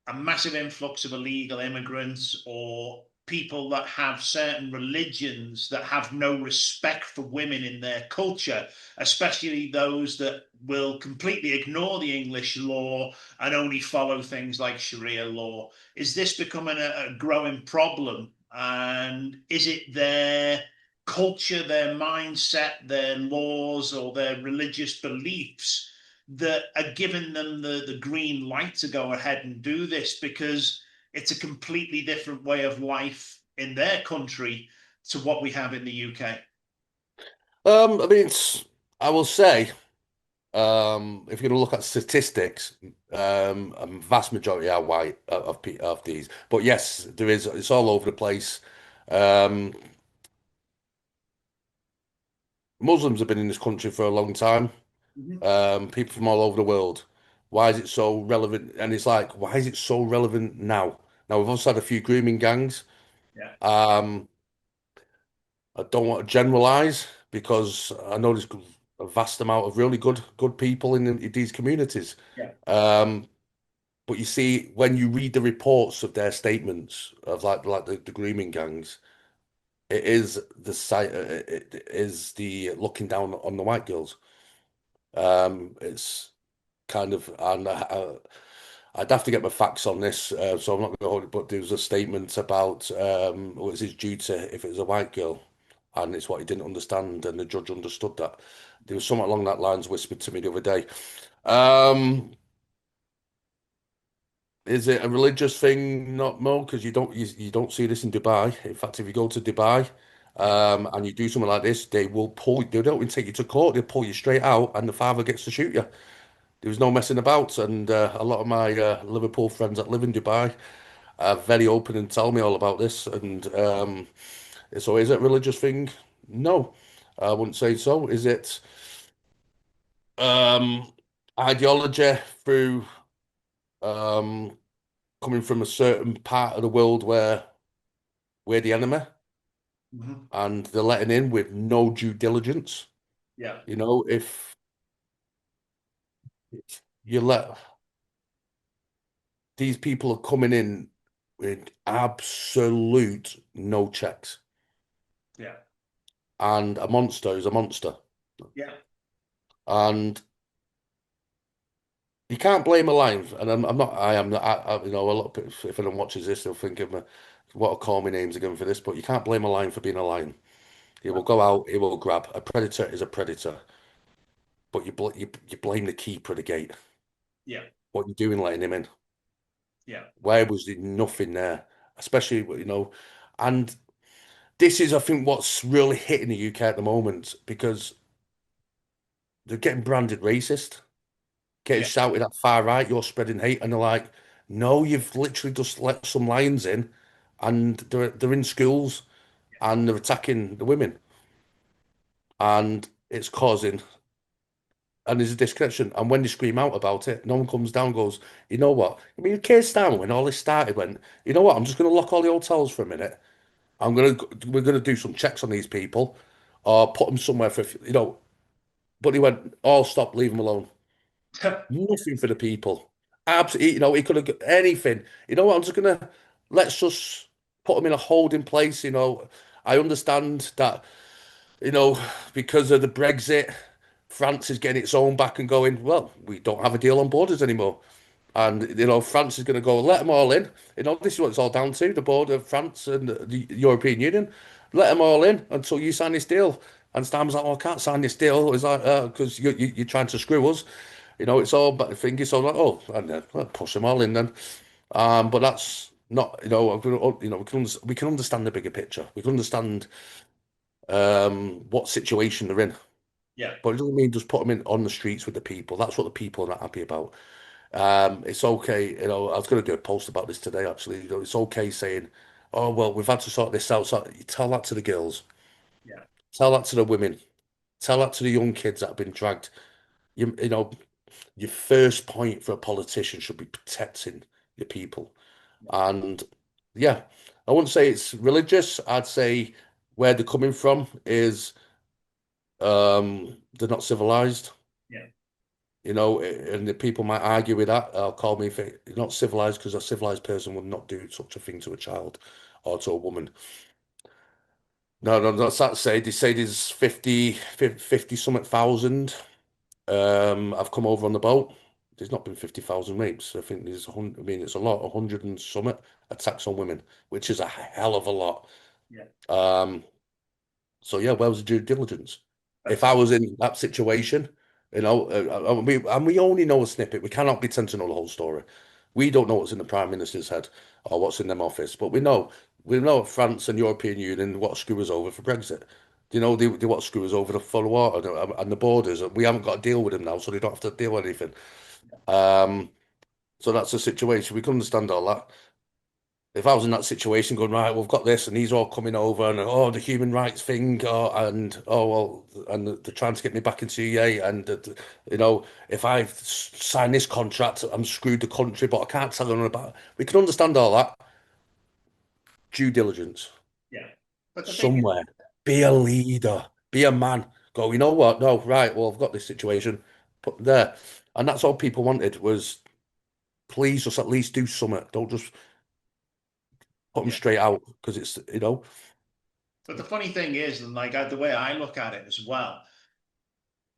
a massive influx of illegal immigrants or people that have certain religions that have no respect for women in their culture, especially those that will completely ignore the English law and only follow things like Sharia law? Is this becoming a growing problem? And is it their culture, their mindset, their laws, or their religious beliefs that are giving them the green light to go ahead and do this, because it's a completely different way of life in their country to what we have in the UK? I mean, I will say, if you're going to look at statistics, a vast majority are white of these. But yes, there is. It's all over the place. Um, Muslims have been in this country for a long time. Mm-hmm. People from all over the world. Why is it so relevant? And it's like, why is it so relevant now? Now we've also had a few grooming gangs. Yeah, Um, I don't want to generalize because I know there's a vast amount of really good people in these communities. yeah, Um, but you see, when you read the reports of their statements of like the grooming gangs, it is the site. It is the looking down on the white girls. It's kind of, and I'd have to get my facts on this, so I'm not going to hold it. But there was a statement about what was his duty if it was a white girl, and it's what he didn't understand, and the judge understood that. There was something along that lines whispered to me the other day. Um, is it a religious thing? Not more, because you don't see this in Dubai. In fact, if you go to Dubai, yeah, and you do something like this, they will pull. They don't even take you to court. They'll pull you straight out, and the father gets to shoot you. There was no messing about, and a lot of my Liverpool friends that live in Dubai are very open and tell me all about this. And so, is it a religious thing? No. I wouldn't say so. Is it um, ideology through um, coming from a certain part of the world where we're the enemy Mhm. and they're letting in with no due diligence? Yeah, You know, if you let these people are coming in with absolute no checks, yeah, and a monster is a monster. yeah. And you can't blame a lion. And I'm not, I am not, you know, a lot of people, if anyone watches this, they'll think of me, what a call me names again for this, but you can't blame a lion for being a lion. He will No. go out, he will grab. A predator is a predator, but you blame the keeper of the gate. Yeah, What you doing letting him in? yeah, Why was there nothing there? Especially, you know, and this is, I think, what's really hitting the UK at the moment because they're getting branded racist, getting yeah. shouted at far right, you're spreading hate, and they're like, no, you've literally just let some lions in, and they're in schools and they're attacking the women, and it's causing. And there's a disconnection. And when they scream out about it, no one comes down and goes, you know what? I mean, Keir Starmer, when all this started, went, you know what? I'm just going to lock all the hotels for a minute. We're going to do some checks on these people or put them somewhere for, you know, but he went, oh, stop, leave them alone. Nothing for the people. Absolutely, you know, he could have got anything. You know what? I'm just gonna let's just put him in a holding place. You know, I understand that, you know, because of the Brexit, France is getting its own back and going, well, we don't have a deal on borders anymore. And, you know, France is going to go, let them all in. You know, this is what it's all down to, the border of France and the European Union. Let them all in until you sign this deal. And Stam's like, oh, I can't sign this deal. It's like, because you're trying to screw us. You know, it's all but the thing is, so like, oh, and then well, push them all in then. But that's not, you know, we can understand the bigger picture. We can understand what situation they're in. Yeah, But it doesn't mean just put them in on the streets with the people. That's what the people are not happy about. It's okay, you know, I was going to do a post about this today, actually. You know, it's okay saying, oh, well, we've had to sort this out. So you tell that to the girls, yeah, tell that to the women, tell that to the young kids that have been dragged. You know, your first point for a politician should be protecting your people. And yeah, I wouldn't say it's religious. I'd say where they're coming from is they're not civilized. yeah. You know, and the people might argue with that. Call me if you're not civilized because a civilized person would not do such a thing to a child or to a woman. No, no, that's that say. They say there's 50 something thousand. I've come over on the boat. There's not been 50,000 rapes. I think there's 100, I mean, it's a lot, 100 and something attacks on women, which is a hell of a lot. Yeah. Um, so yeah, where was the due diligence? If That's I it. was in that situation, you know, and we only know a snippet. We cannot pretend to know the whole story. We don't know what's in the Prime Minister's head or what's in them office, but we know France and European Union what screw us over for Brexit. You know, they what screw us over for the water and the borders. We haven't got to deal with them now, so they don't have to deal with anything. Um, so that's the situation. We can understand all that. If I was in that situation going, right, we've got this and these are all coming over and oh, the human rights thing, and oh, well, and they're trying to get me back into EA. And, you know, if I sign this contract, I'm screwed the country, but I can't tell them about it. We can understand all that. Due diligence Yeah. But the thing is, somewhere. Be a leader, be a man. Go, you know what? No, right, well, I've got this situation. Put there. And that's all people wanted was please just at least do something. Don't just put them yeah. straight out because it's, you know, But the funny thing is, and like the way I look at it as well,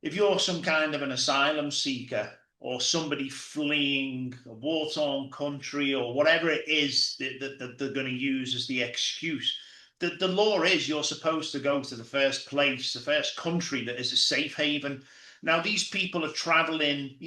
if you're some kind of an asylum seeker or somebody fleeing a war-torn country or whatever it is that they're going to use as the excuse, the law is you're supposed to go to the first place, the first country that is a safe haven. Now, these people are traveling,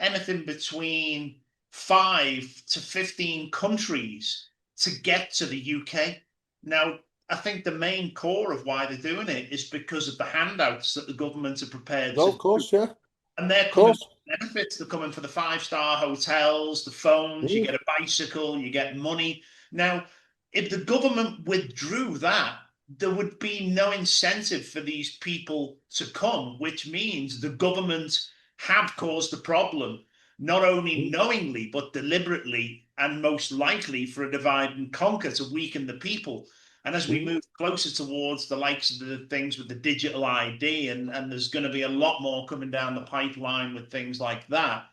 anything between 5 to 15 countries to get to the UK. Now, I think the main core of why they're doing it is because of the handouts that the government are prepared no, to of do. course, yeah, of And they're coming course. for benefits. They're coming for the 5-star hotels, the phones, you Mm. get a bicycle, you get money. Now, if the government withdrew that, there would be no incentive for these people to come, which means the government have caused the problem, not only knowingly, but deliberately, and most likely for a divide and conquer to weaken the people. And as we Mm, move closer towards the likes of the things with the digital ID, and there's going to be a lot more coming down the pipeline with things like that,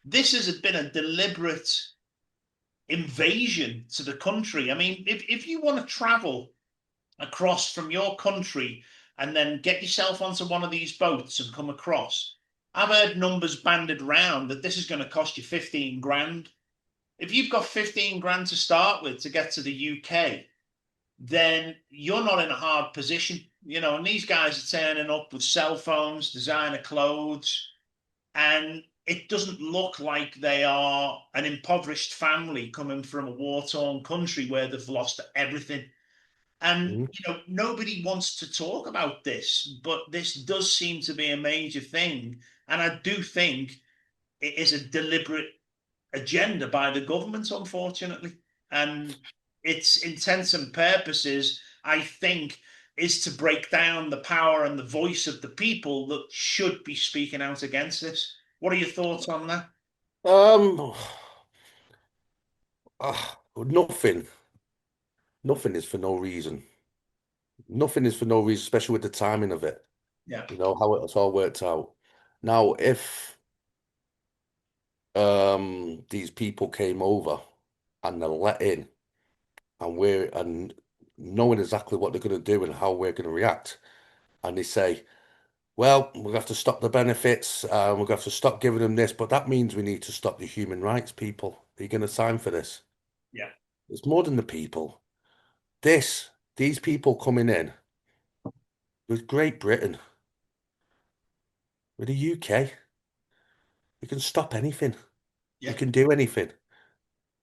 this has been a deliberate invasion to the country. I mean, if you want to travel across from your country and then get yourself onto one of these boats and come across. I've heard numbers banded around that this is going to cost you 15 grand. If you've got 15 grand to start with to get to the UK, then you're not in a hard position. And these guys are turning up with cell phones, designer clothes, and it doesn't look like they are an impoverished family coming from a war-torn country where they've lost everything. And mm. nobody wants to talk about this, but this does seem to be a major thing. And I do think it is a deliberate agenda by the government, unfortunately. And its intents and purposes, I think, is to break down the power and the voice of the people that should be speaking out against this. What are your thoughts on that? Um, nothing. Nothing is for no reason. Nothing is for no reason, especially with the timing of it. Yeah, You know how it's all worked out. Now, if these people came over and they're let in, and knowing exactly what they're going to do and how we're going to react, and they say, "Well, we'll have to stop the benefits. We're going to have to stop giving them this, but that means we need to stop the human rights people. Are you going to sign for this?" yeah, It's more than the people. These people coming in with Great Britain, with the UK, we can stop anything. We yeah, can do anything.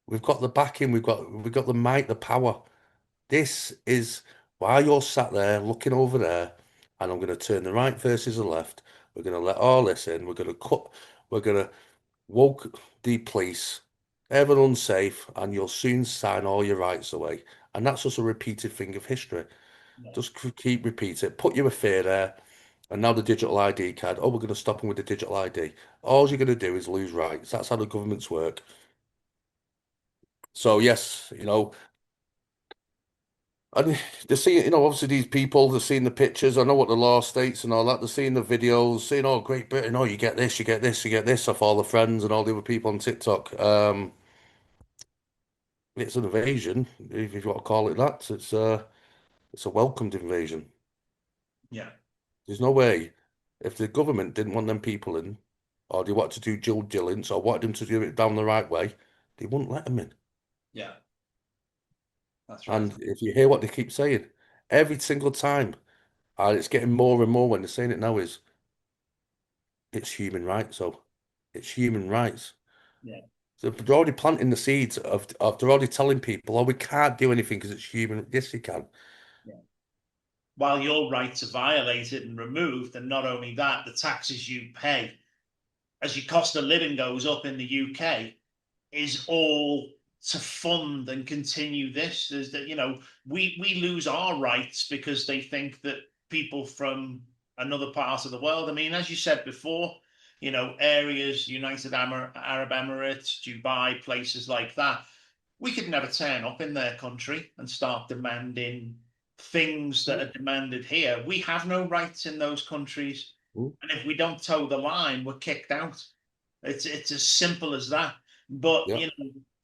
We've got the backing. We've got the might, the power. This is why you're sat there looking over there, and I'm going to turn the right versus the left. We're going to let all this in. We're going to woke the police, ever unsafe, and you'll soon sign all your rights away. And that's just a repeated thing of history. yeah, Just keep repeating. Put you a fear there, and now the digital ID card. Oh, we're going to stop them with the digital ID. All you're going to do is lose rights. That's how the governments work. So yes, and they're seeing, obviously these people, they're seeing the pictures. I know what the law states and all that. They're seeing the videos, saying, "Oh, Great Britain, oh, you get this, you get this, you get this," off all the friends and all the other people on TikTok. It's an invasion, if you want to call it that. It's a welcomed invasion. yeah, There's no way if the government didn't want them people in, or they wanted to do due diligence, or wanted them to do it down the right way, they wouldn't let them in. yeah. That's right. And if you hear what they keep saying, every single time, and it's getting more and more when they're saying it now, is it's human rights. So it's human rights. Yeah. So they're already planting the seeds of they're already telling people, "Oh, we can't do anything because it's human." Yes, you can. Yeah. While your rights are violated and removed, and not only that, the taxes you pay as your cost of living goes up in the UK is all to fund and continue this. Is that we lose our rights because they think that people from another part of the world. I mean, as you said before, areas, United Arab Emirates, Dubai, places like that, we could never turn up in their country and start demanding things that are demanded here. We have no rights in those countries. Mm, And if we don't toe the line, we're kicked out. It's as simple as that. But yeah,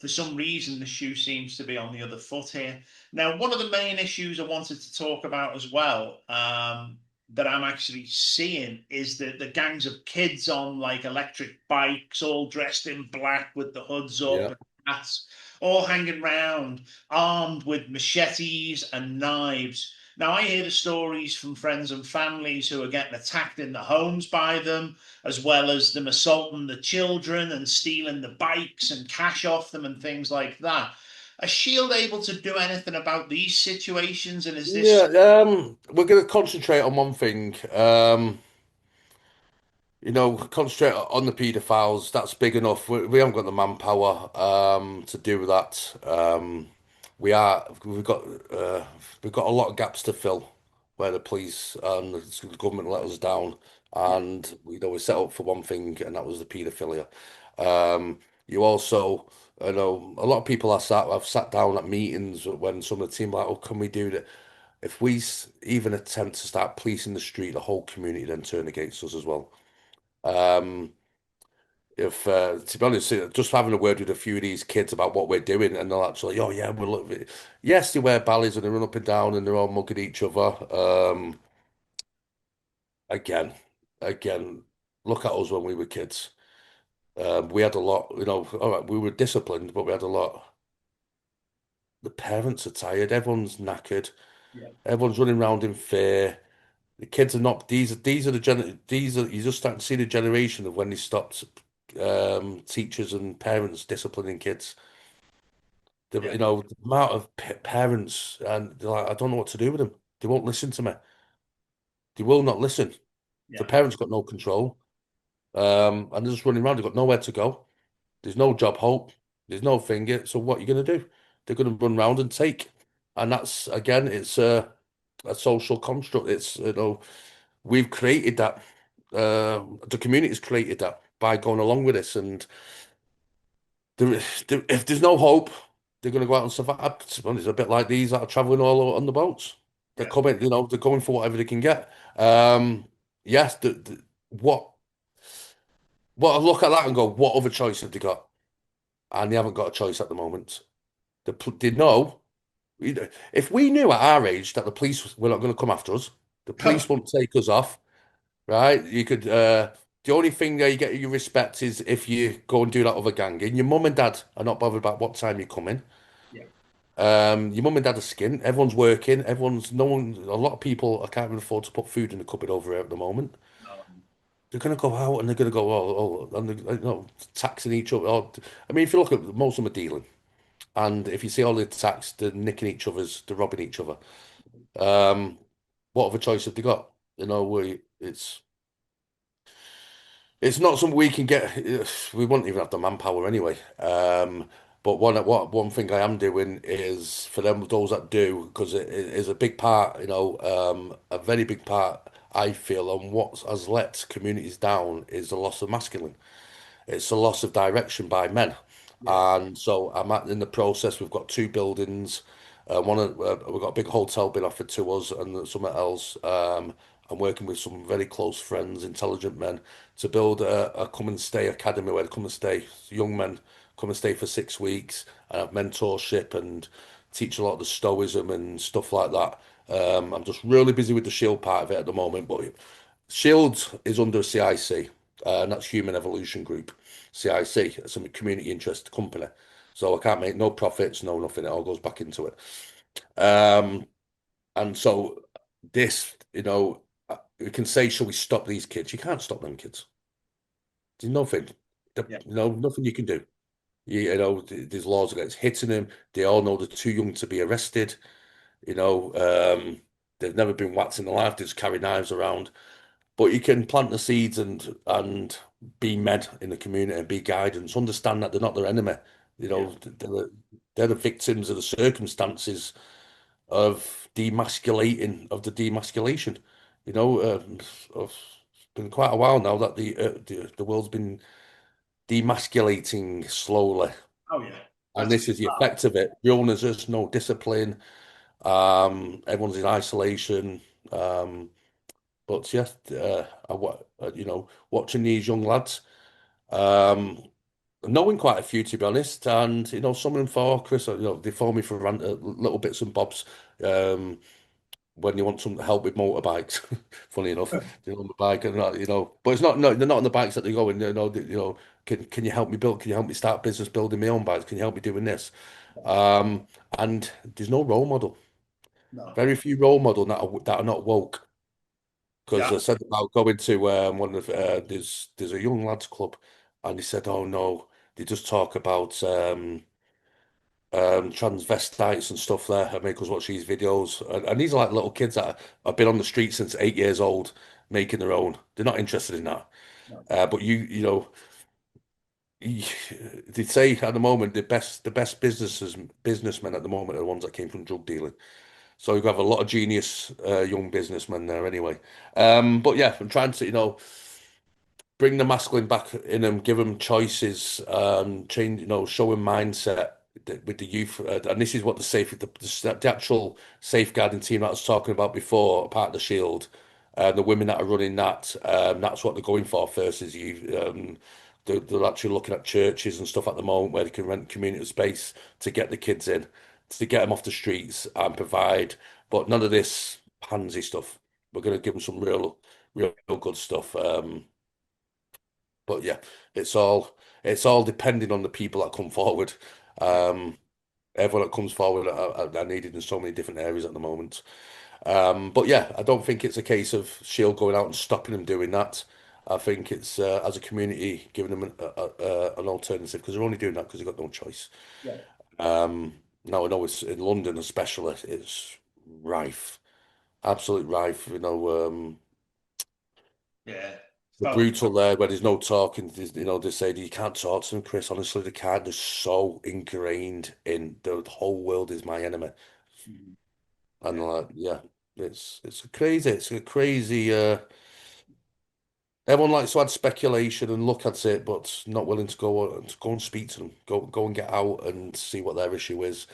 for some reason, the shoe seems to be on the other foot here. Now, one of the main issues I wanted to talk about as well, that I'm actually seeing is the gangs of kids on like electric bikes, all dressed in black with the hoods up yeah. and hats, all hanging around, armed with machetes and knives. Now, I hear the stories from friends and families who are getting attacked in the homes by them, as well as them assaulting the children and stealing the bikes and cash off them and things like that. Is Shield able to do anything about these situations? And is Yeah, this, we're going to concentrate on one thing. Concentrate on the paedophiles. That's big enough. We haven't got the manpower to do that. we are uh, we've got a lot of gaps to fill where the police and the government let us down, Yeah, and we set up for one thing, and that was the paedophilia. You also, I know a lot of people I've sat down at meetings when some of the team like, oh, can we do that? If we even attempt to start policing the street, the whole community then turn against us as well. Um, if to be honest, just having a word with a few of these kids about what we're doing, and they'll actually, oh yeah, we're look, yes, they wear ballies and they run up and down and they're all mugging each other. Again, again, look at us when we were kids. We had a lot, all right, we were disciplined, but we had a lot. The parents are tired, everyone's knackered, yeah, everyone's running around in fear. The kids are not. These are the these are, you just start to see the generation of when they stopped teachers and parents disciplining kids. yeah, The amount of parents, and they're like, I don't know what to do with them. They won't listen to me. They will not listen. The yeah. parents got no control. And they're just running around. They've got nowhere to go. There's no job hope. There's no finger. So what are you going to do? They're going to run around and take. And that's again, it's a social construct. It's we've created that. The community's created that by going along with this. And if there's no hope, they're going to go out and survive. It's a bit like these that are traveling all on the boats. They're Yeah. coming, they're going for whatever they can get. Yes, what I look at that and go, what other choice have they got? And they haven't got a choice at the moment. They know, if we knew at our age that the police were not going to come after us, the police won't take us off, right? The only thing that you get your respect is if you go and do that other gang. And your mum and dad are not bothered about what time you come in. Yeah. Your mum and dad are skint. Everyone's working. No one, a lot of people, I can't even afford to put food in the cupboard over here at the moment. Um, They're going to go out and they're going to go, and taxing each other. I mean, if you look at most of them are dealing. And if you see all the attacks, they're nicking each other's, they're robbing each other. Um, what other choice have they got? It's not something we can get. We wouldn't even have the manpower anyway. But one thing I am doing is for them those that do, because it is a big part, a very big part. I feel on what has let communities down is the loss of masculine. It's a loss of direction by men. yeah. And so in the process. We've got two buildings. We've got a big hotel being offered to us and something else. I'm working with some very close friends, intelligent men, to build a come and stay academy where they come and stay. Young men come and stay for 6 weeks and have mentorship and teach a lot of the stoicism and stuff like that. I'm just really busy with the Shield part of it at the moment, but Shield is under CIC, and that's Human Evolution Group. CIC, it's a community interest company. So I can't make no profits, no nothing. It all goes back into it. Um, and so this, we can say, shall we stop these kids? You can't stop them kids. There's nothing. Yeah. Nothing you can do. There's laws against hitting them. They all know they're too young to be arrested. You know, they've never been whacked in their life. They just carry knives around. But you can plant the seeds and be med in the community and be guidance. Understand that they're not their enemy. Yeah. They're the victims of the circumstances of the demasculation. It's been quite a while now that the world's been demasculating slowly, Oh yeah. and That's this is the effect of it. There's just no discipline. Everyone's in isolation. But yes, watching these young lads, um, knowing quite a few to be honest, and some of them for Chris, they phone me for little bits and bobs. Um, when you want some help with motorbikes, funny enough, they're on the bike and that, but it's not, no, they're not on the bikes that they go and can you help me build? Can you help me start business building my own bikes? Can you help me doing this? And there's no role model. no. Very few role model that are not woke. Because Yeah. I said about going to one of there's a young lads club, and he said, "Oh no, they just talk about transvestites and stuff there, and make us watch these videos." And these are like little kids that have been on the street since 8 years old, making their own. They're not interested in that. No. But they say at the moment the best businessmen at the moment are the ones that came from drug dealing. So you have a lot of genius young businessmen there anyway. But yeah, I'm trying to bring the masculine back in them, give them choices, change, show them mindset with the youth. And this is what the actual safeguarding team that I was talking about before, part of the Shield, the women that are running that, that's what they're going for first is you. They're actually looking at churches and stuff at the moment where they can rent community space to get the kids in, to get them off the streets and provide, but none of this pansy stuff. We're going to give them some real good stuff. But yeah, it's all depending on the people that come forward. Yeah, Um, Everyone that comes forward are needed in so many different areas at the moment. But yeah, I don't think it's a case of Shield going out and stopping them doing that. I think it's as a community giving them an alternative because they're only doing that because they've got no choice. yeah, Now I know it's in London especially, it's rife, absolute rife. yeah. The Well, brutal there where there's no talking, they say you can't talk to them, Chris. Honestly, they can't. They're so ingrained in the whole world is my enemy. mhm, And yeah, like, yeah, it's a crazy everyone likes to add speculation and look at it, but not willing to go and speak to them. Go and get out and see what their issue is.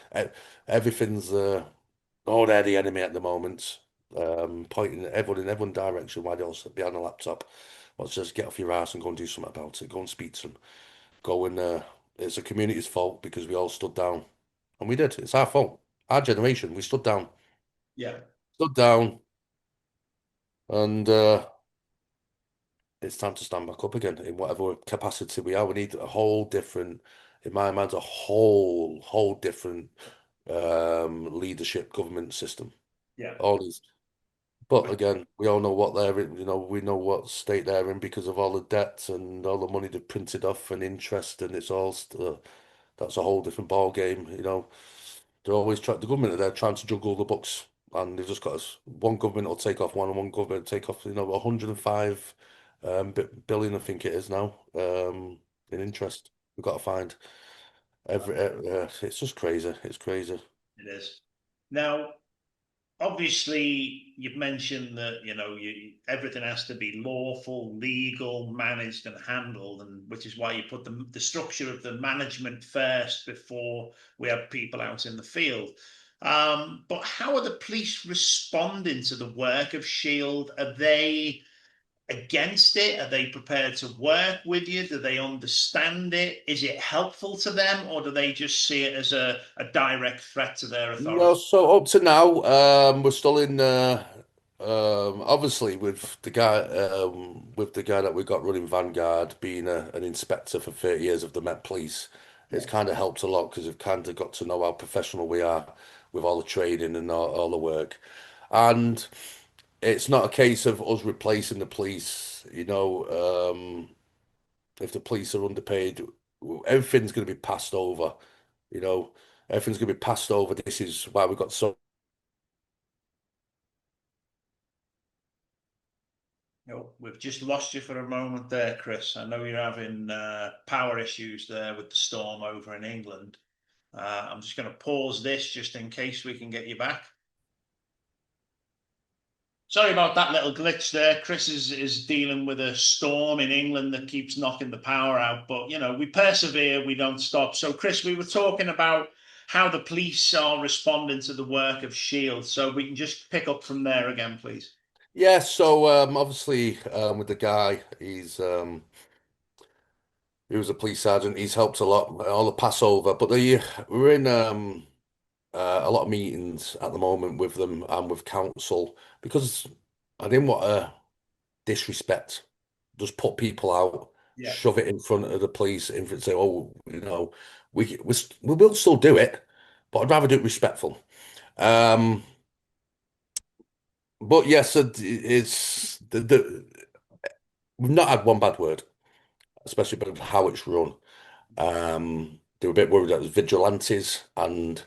Everything's oh, they're the enemy at the moment. Pointing at everyone in every direction while they all sit behind a laptop. Let's just get off your ass and go and do something about it. Go and speak to them. Go and it's a community's fault because we all stood down. And we did. It's our fault. Our generation, we stood down. yeah, Stood down and it's time to stand back up again in whatever capacity we are. We need a whole different, in my mind, a whole different leadership government system. yeah. All these But again, we all know what they're in, we know what state they're in because of all the debts and all the money they've printed off and interest, and that's a whole different ball game. They're always the government are there trying to juggle the books, and they've just got us. One government will take off one, and one government will take off, 105 billion, I think it is now, in interest. We've got to find it's just crazy. It's crazy. It is. Now, obviously, you've mentioned that everything has to be lawful, legal, managed, and handled, and which is why you put the structure of the management first before we have people out in the field. But how are the police responding to the work of Shield? Are they against it? Are they prepared to work with you? Do they understand it? Is it helpful to them, or do they just see it as a direct threat to their No, authority? so up to now, we're still in obviously with the guy that we got running Vanguard being an inspector for 30 years of the Met Police, it's Yeah, kind of helped a lot because we've kind of got to know how professional we are with all the training and all the work. And it's not a case of us replacing the police. If the police are underpaid, everything's going to be passed over, you know, everything's going to be passed over. This is why we got so. we've just lost you for a moment there, Chris. I know you're having power issues there with the storm over in England. I'm just going to pause this just in case we can get you back. Sorry about that little glitch there. Chris is dealing with a storm in England that keeps knocking the power out, but we persevere, we don't stop. So, Chris, we were talking about how the police are responding to the work of Shield. So we can just pick up from there again, please. Yeah, so obviously with the guy, he was a police sergeant. He's helped a lot, all the Passover. But we're in a lot of meetings at the moment with them and with council because I didn't want to disrespect, just put people out, Yeah, shove it in front of the police, in front, say, oh, we will still do it, but I'd rather do it respectful. Um, but yes, it's we've not had one bad word, especially about how it's run. They were a bit worried that it was vigilantes, and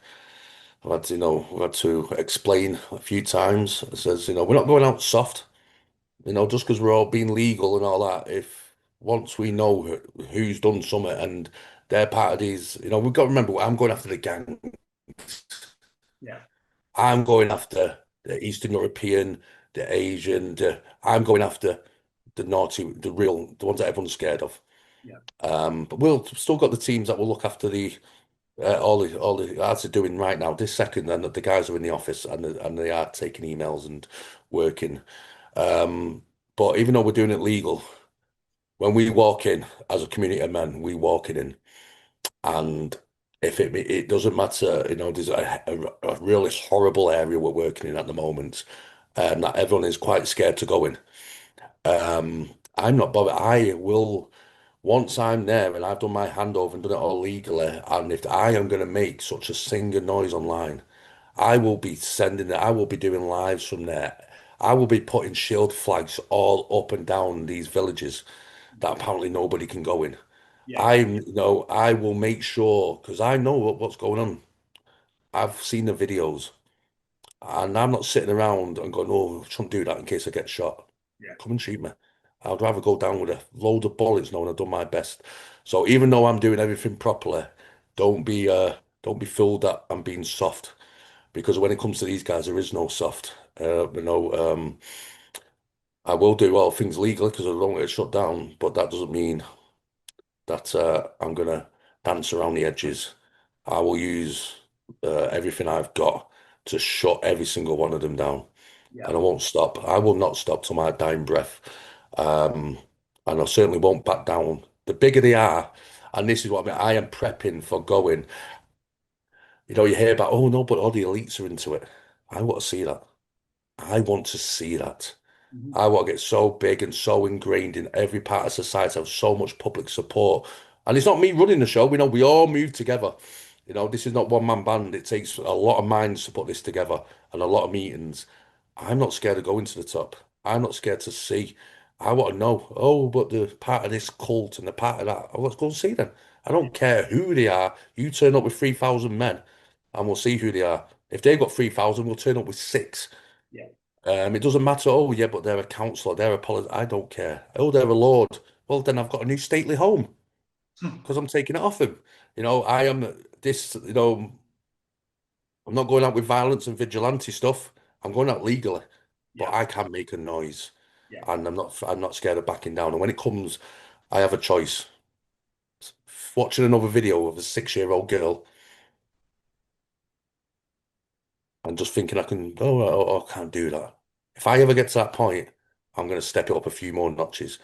we've had to explain a few times. It says, we're not going out soft, just because we're all being legal and all that. If once we know who's done something and they're part of these, we've got to remember I'm going after the gang. Yeah. I'm going after the Eastern European, the Asian, I'm going after the naughty, the ones that everyone's scared of. Yeah. But we'll still got the teams that will look after the all the as they're doing right now, this second, and the guys are in the office and they are taking emails and working. Um, but even though we're doing it legal, when we walk in as a community of men, we walk it in, and if it doesn't matter, there's a really horrible area we're working in at the moment, that everyone is quite scared to go in. I'm not bothered. I will, once I'm there and I've done my handover and done it all legally, and if I am going to make such a singing noise online, I will be sending it, I will be doing lives from there. I will be putting shield flags all up and down these villages that apparently nobody can go in. Yeah. I will make sure, because I know what's going on. I've seen the videos. And I'm not sitting around and going, oh, I shouldn't do that in case I get shot. Yeah. Come and shoot me. I'd rather go down with a load of bullets knowing I've done my best. So even though I'm doing everything properly, don't be fooled that I'm being soft. Because when it comes to these guys, there is no soft. I will do all things legally because I don't want to get shut down, but that doesn't mean that I'm gonna dance around the edges. I will use everything I've got to shut every single one of them down, Yeah. and I won't stop. I will not stop till my dying breath, um, and I certainly won't back down. The bigger they are, and this is what I mean. I am prepping for going. You hear about, oh no, but all the elites are into it. I want to see that. I want to see that. Mhm. I want to get so big and so ingrained in every part of society, have so much public support. And it's not me running the show. We know we all move together. This is not one man band. It takes a lot of minds to put this together and a lot of meetings. I'm not scared of going to the top. I'm not scared to see. I want to know, oh, but the part of this cult and the part of that. Oh, let's go and see them. I Yeah. don't care who they are. You turn up with 3,000 men and we'll see who they are. If they've got 3,000, we'll turn up with six. Yeah. It doesn't matter. Oh, yeah, but they're a councillor, they're a I don't care. Oh, they're a lord. Well, then I've got a new stately home because I'm taking it off him. I am this. I'm not going out with violence and vigilante stuff. I'm going out legally, but Yeah. I can make a noise, Yeah. and I'm not scared of backing down. And when it comes, I have a choice. Watching another video of a 6-year-old girl and just thinking I can. I can't do that. If I ever get to that point, I'm going to step it up a few more notches.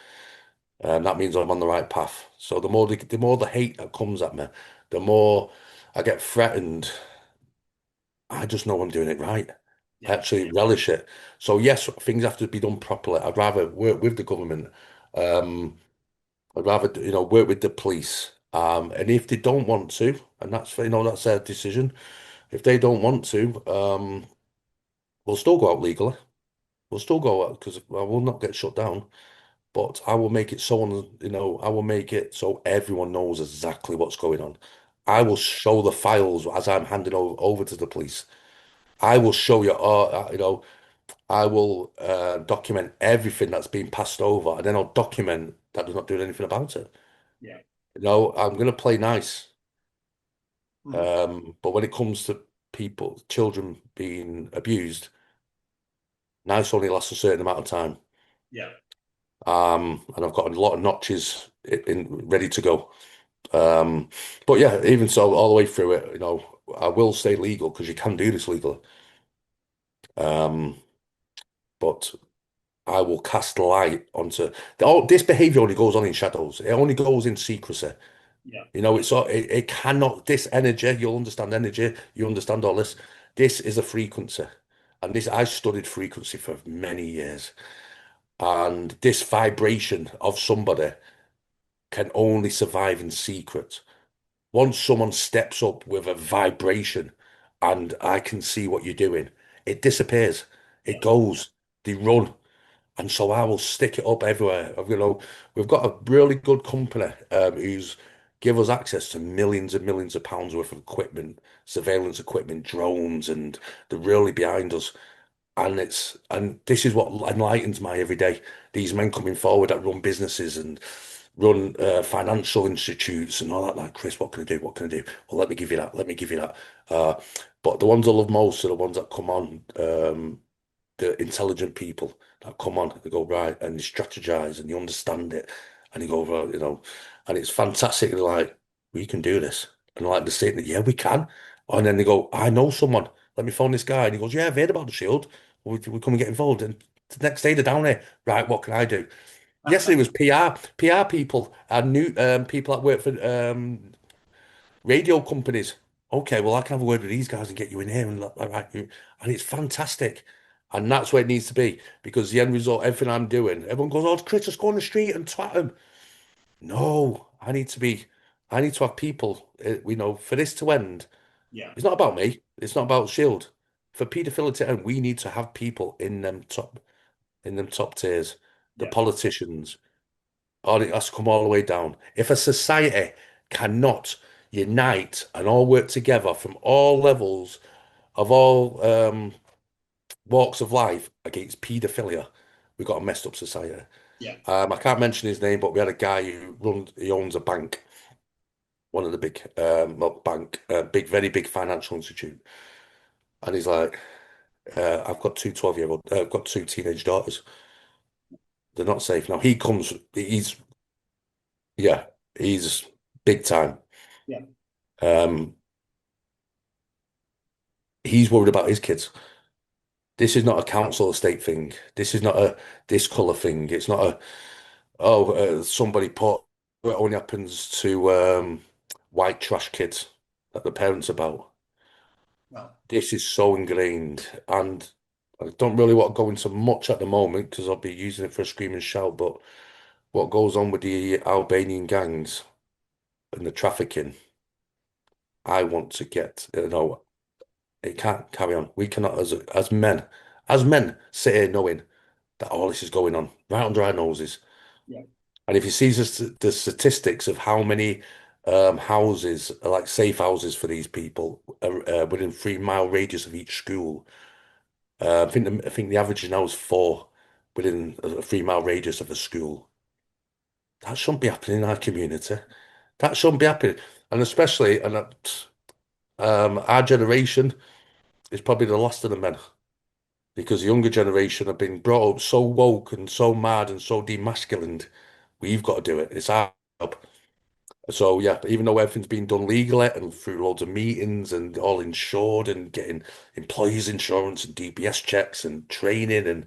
That means I'm on the right path. So the more the hate that comes at me, the more I get threatened. I just know I'm doing it right. I Yeah. actually relish it. So yes, things have to be done properly. I'd rather work with the government. Um, I'd rather work with the police. And if they don't want to, and that's their decision. If they don't want to, we'll still go out legally. We'll still go out because I will not get shut down. But I will make it so I will make it so everyone knows exactly what's going on. I Yeah. will show the files as I'm handing over to the police. I will show you, I will document everything that's been passed over, and then I'll document that they're not doing anything about it. Yeah. I'm going to play nice. Mhm. But when it comes to children being abused, nice only lasts a certain amount of time. Yeah. And I've got a lot of notches ready to go. Um, but yeah, even so, all the way through it, I will stay legal because you can do this legally. Um, but I will cast light onto this behavior only goes on in shadows. It only goes in secrecy. Yeah. It cannot, this energy, you'll understand energy, you understand all this. This is a frequency. And I studied frequency for many years. And this vibration of somebody can only survive in secret. Once someone steps up with a vibration and I can see what you're doing, it disappears. It Yeah. goes. They run. And so I will stick it up everywhere. We've got a really good company who's give us access to millions and millions of pounds worth of equipment, surveillance equipment, drones, and they're really behind us. And this is what enlightens my every day. These men coming forward that run businesses and run financial institutes and all that. Like, Chris, what can I do? What can I do? Well, let me give you that. Let me give you that. Uh, but the ones I love most are the ones that come on, the intelligent people that come on. They go right and they strategize and you understand it, and you go right, and it's fantastic. They're like, we can do this, and like they're saying, yeah, we can. And then they go, I know someone. Let me phone this guy. And he goes, yeah, I've heard about the Shield. We come and get involved. And the next day they're down here. Right, what can I do? Yesterday was PR people and new people that work for radio companies. Okay, well, I can have a word with these guys and get you in here and and it's fantastic. And that's where it needs to be because the end result, everything I'm doing, everyone goes, "Oh, Chris, just go on the street and twat them." No, I need to have people. For this to end, Yeah, it's not about me. It's not about Shield. For paedophilia to end, we need to have people in them top tiers, the yeah, politicians. Or it has to come all the way down. If a society cannot unite and all work together from all levels of all walks of life against paedophilia, we've got a messed up society. yeah, I can't mention his name, but we had a guy he owns a bank, one of the big, not bank, very big financial institute. And he's like, I've got two 12-year-old, I've got two teenage daughters. They're not safe now. Yeah, he's big time. yeah, Um, he's worried about his kids. This is not a council estate thing. This is not a this colour thing. It's not somebody put it only happens to white trash kids that the parents about. no, This is so ingrained, and I don't really want to go into much at the moment because I'll be using it for a scream and shout. But what goes on with the Albanian gangs and the trafficking, I want to get, it can't carry on. We cannot, as men, sit here knowing that all this is going on right under our noses. yeah, And if you see the statistics of how many houses, like safe houses for these people, within 3 mile radius of each school, I think the average now is four within a 3 mile radius of a school. That shouldn't be happening in our community. That shouldn't be happening, and especially our generation is probably the last of the men. Because the younger generation have been brought up so woke and so mad and so demasculined. We've got to do it. It's our job. So yeah, even though everything's been done legally and through loads of meetings and all insured and getting employees insurance and DBS checks and training and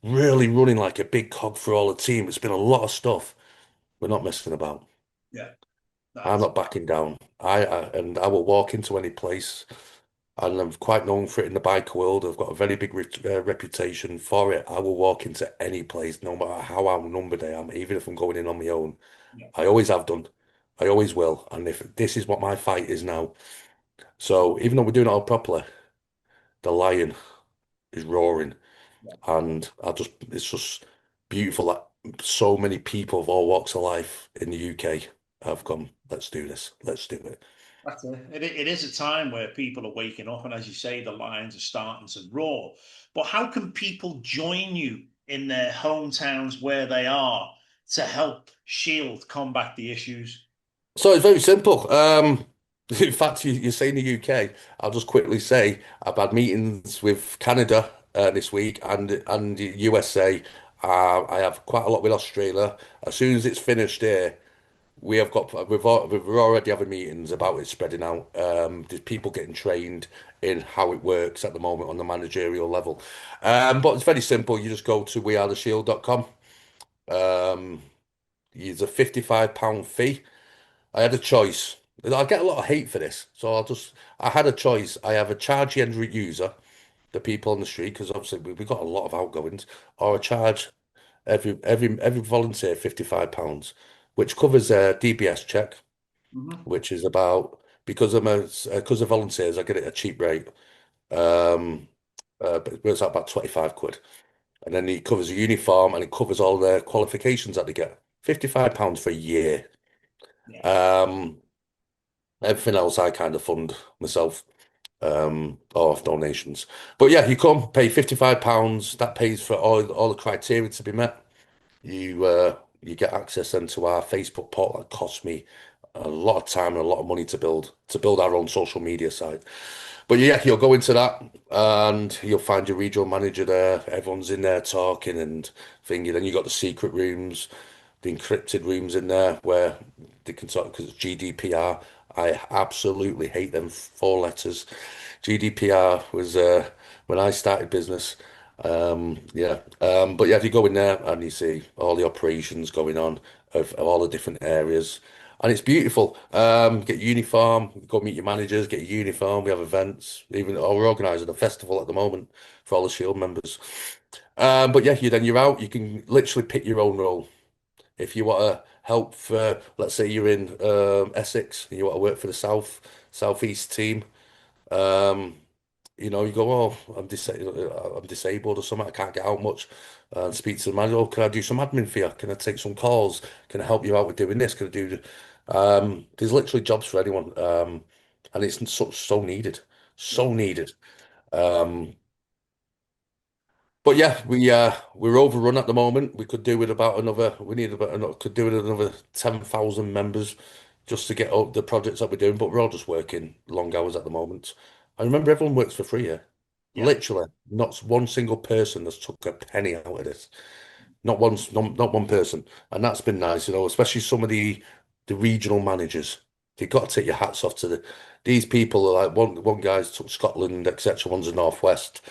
really running like a big cog for all the team, it's been a lot of stuff. We're not messing about. yeah. I'm That's not backing down. I will walk into any place. And I'm quite known for it in the bike world. I've got a very big reputation for it. I will walk into any place, no matter how outnumbered I am, even if I'm going in on my own. yeah, I always have done. I always will. And if this is what my fight is now. So even though we're doing it all properly, the lion is roaring. yeah. And it's just beautiful that so many people of all walks of life in the UK have gone, let's do this. Let's do it. That's it. It is a time where people are waking up, and as you say, the lions are starting to roar. But how can people join you in their hometowns where they are to help Shield combat the issues? So it's very simple. In fact, you say in the UK, I'll just quickly say I've had meetings with Canada this week and the USA. I have quite a lot with Australia. As soon as it's finished here, we're already having meetings about it spreading out. There's people getting trained in how it works at the moment on the managerial level. But it's very simple. You just go to wearetheshield.com. Um, use a £55 fee. I had a choice. I get a lot of hate for this, so I had a choice. I have a charge end user, the people on the street, because obviously we've got a lot of outgoings, or I charge every volunteer £55, which covers a DBS check, Hmm. which is about because of volunteers, I get it at a cheap rate. Um, but it works out about 25 quid, and then he covers a uniform and it covers all their qualifications that they get. £55 for a year. Yeah, Um, Everything else I kind of fund myself, or off donations. But yeah, you come pay £55. That pays for all the criteria to be met. You you get access then to our Facebook portal that cost me a lot of time and a lot of money to build our own social media site. But yeah, you'll go into that and you'll find your regional manager there. Everyone's in there talking and thinking. Then you got the secret rooms, the encrypted rooms in there where they can talk because it's GDPR. I absolutely hate them four letters. GDPR was when I started business. But yeah, if you go in there and you see all the operations going on of all the different areas, and it's beautiful. Get uniform, go meet your managers, get your uniform. We have events, even we're organising a festival at the moment for all the Shield members. But yeah, you're out. You can literally pick your own role. If you want to help for, let's say you're in Essex and you want to work for the Southeast team, um, you go, oh, I'm disabled or something. I can't get out much. And speak to the manager. Oh, can I do some admin for you? Can I take some calls? Can I help you out with doing this? Can I do? There's literally jobs for anyone, and it's so needed, Yeah. so needed. Um, but yeah, we're overrun at the moment. We could do with about another. We need about another. Could do with another 10,000 members just to get up the projects that we're doing. But we're all just working long hours at the moment. I remember everyone works for free here. Yeah. Literally, not one single person has took a penny out of this. Not once, not one person, and that's been nice. Especially some of the regional managers. You've got to take your hats off to these people. Are like one guy's took Scotland, etc. One's the Northwest,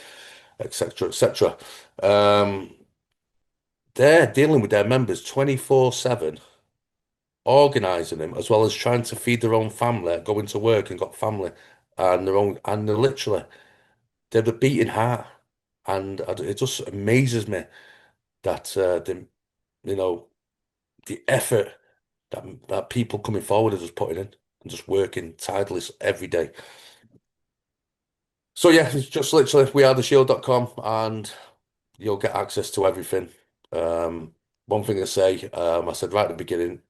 etc., etc. Um, they're dealing with their members 24/7, organising them as well as trying to feed their own family, going to work and got family and their own, and they're literally they're the beating heart, and it just amazes me that you know the effort that people coming forward are just putting in and just working tireless every day. So yeah, it's just literally we are the shield.com and you'll get access to everything. One thing I said right at the beginning,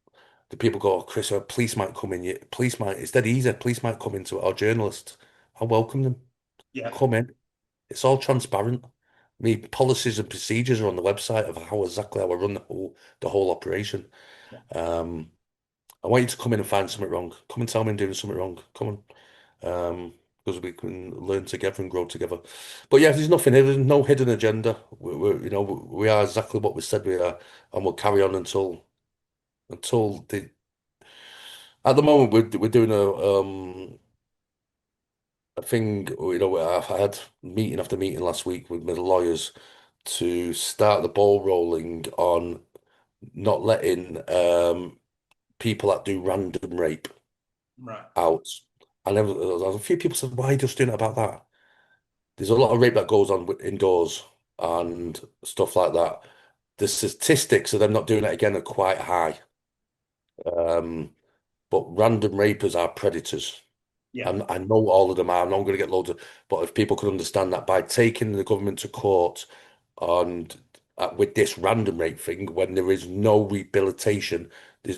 the people go, oh, Chris, police might come in. Police might, it's dead easy. Police might come into it, or journalists. I welcome them. Yeah. Come in. It's all transparent. I mean, policies and procedures are on the website of how I run the whole operation. Yeah. Um, I want you to come in and find something wrong. Come and tell me I'm doing something wrong. Come on. Because we can learn together and grow together. But yeah, there's nothing here. There's no hidden agenda. We are exactly what we said we are, and we'll carry on until the. At the moment, we're doing a thing. I had meeting after meeting last week with my lawyers to start the ball rolling on not letting people that do random rape Right. out. And there was a few people said, "Why are you just doing it about that?" There's a lot of rape that goes on indoors and stuff like that. The statistics of them not doing it again are quite high. Um, but random rapers are predators. Yeah. And I know all of them are. I'm not going to get loads of, but if people could understand that by taking the government to court and with this random rape thing, when there is no rehabilitation, it's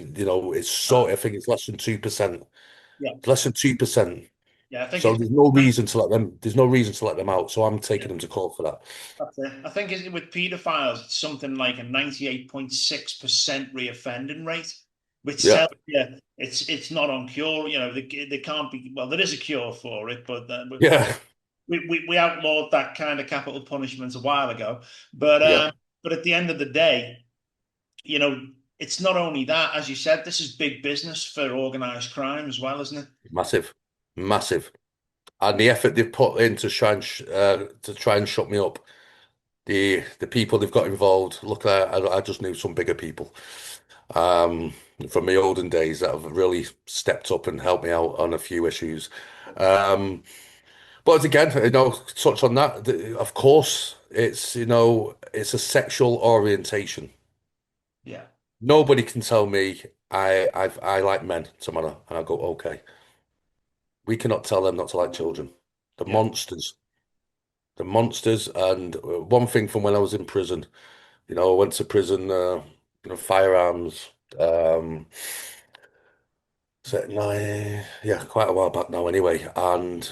Uh, I think it's less than 2%. yeah. Less than 2%. Yeah. I think So it's there's no reason to let them out. So I'm taking yeah. them to court for that. That's it. I think with paedophiles, it's something like a 98.6% reoffending rate, which Yeah. tells you it's not on cure. They can't be. Well, there is a cure for it, but Yeah. we outlawed that kind of capital punishment a while ago. But Yeah. um, but at the end of the day, you know, it's not only that, as you said, this is big business for organized crime as well, isn't it? Massive. Massive. And the effort they've put in to try and shut me up. The people they've got involved. Look, I just knew some bigger people um, from my olden days that have really stepped up and helped me out on a few issues. Um, but again, touch on that. Of course, it's a sexual orientation. Yeah. Nobody can tell me I like men tomorrow, and I go, okay. We cannot tell them not to like children. The Yeah. monsters, the monsters. And one thing from when I was in prison, I went to prison, firearms. Um, yeah, quite a while back now, anyway. And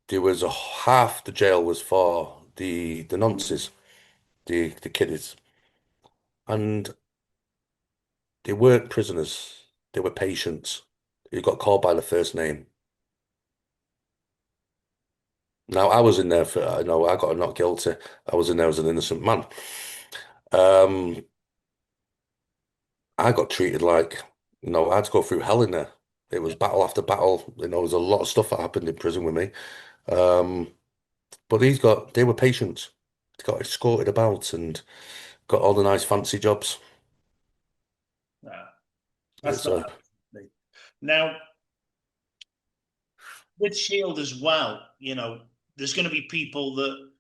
there was a half the jail was for the nonces, the kiddies, and They weren't prisoners. They were patients who got called by the first name. Now, I was in there for, I got not guilty. I was in there as an innocent man. Um, I got treated like, I had to go through hell in there. It was Yeah. battle after battle. There's a lot of stuff that happened in prison with me. Um, but they were patients. They got escorted about and got all the nice fancy jobs. Yeah. That's It's not healthy. Now, with Shield as well, there's going to be people that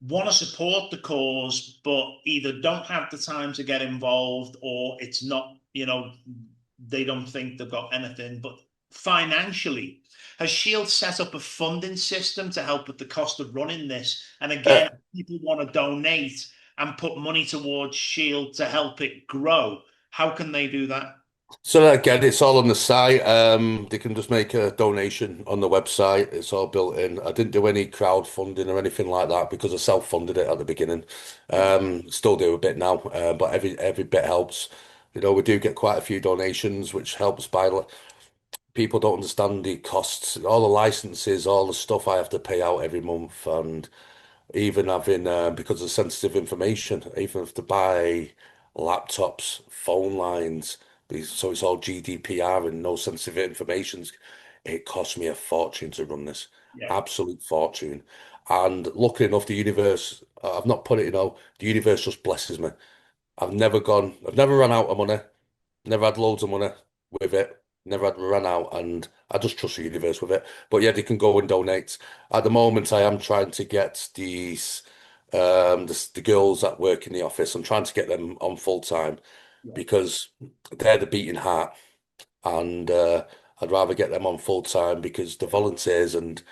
want to support the cause, but either don't have the time to get involved or it's not, they don't think they've got anything. But financially, has Shield set up a funding system to help with the cost of running this? And again, uh, people want to donate and put money towards Shield to help it grow. How can they do that? So again, it's all on the site. They can just make a donation on the website. It's all built in. I didn't do any crowdfunding or anything like that because I self-funded it at the beginning. Yeah, Still do a bit now, but every bit helps. We do get quite a few donations, which helps people don't understand the costs, all the licenses, all the stuff I have to pay out every month, and even having because of sensitive information, even have to buy laptops, phone lines, so it's all GDPR and no sensitive information. It cost me a fortune to run this, yeah, absolute fortune. And luckily enough, the universe, I've not put it, the universe just blesses me. I've never run out of money. Never had loads of money with it. Never had run out, and I just trust the universe with it. But yeah, they can go and donate. At the moment, I am trying to get the girls that work in the office. I'm trying to get them on full time yeah, because they're the beating heart, and I'd rather get them on full time because the volunteers and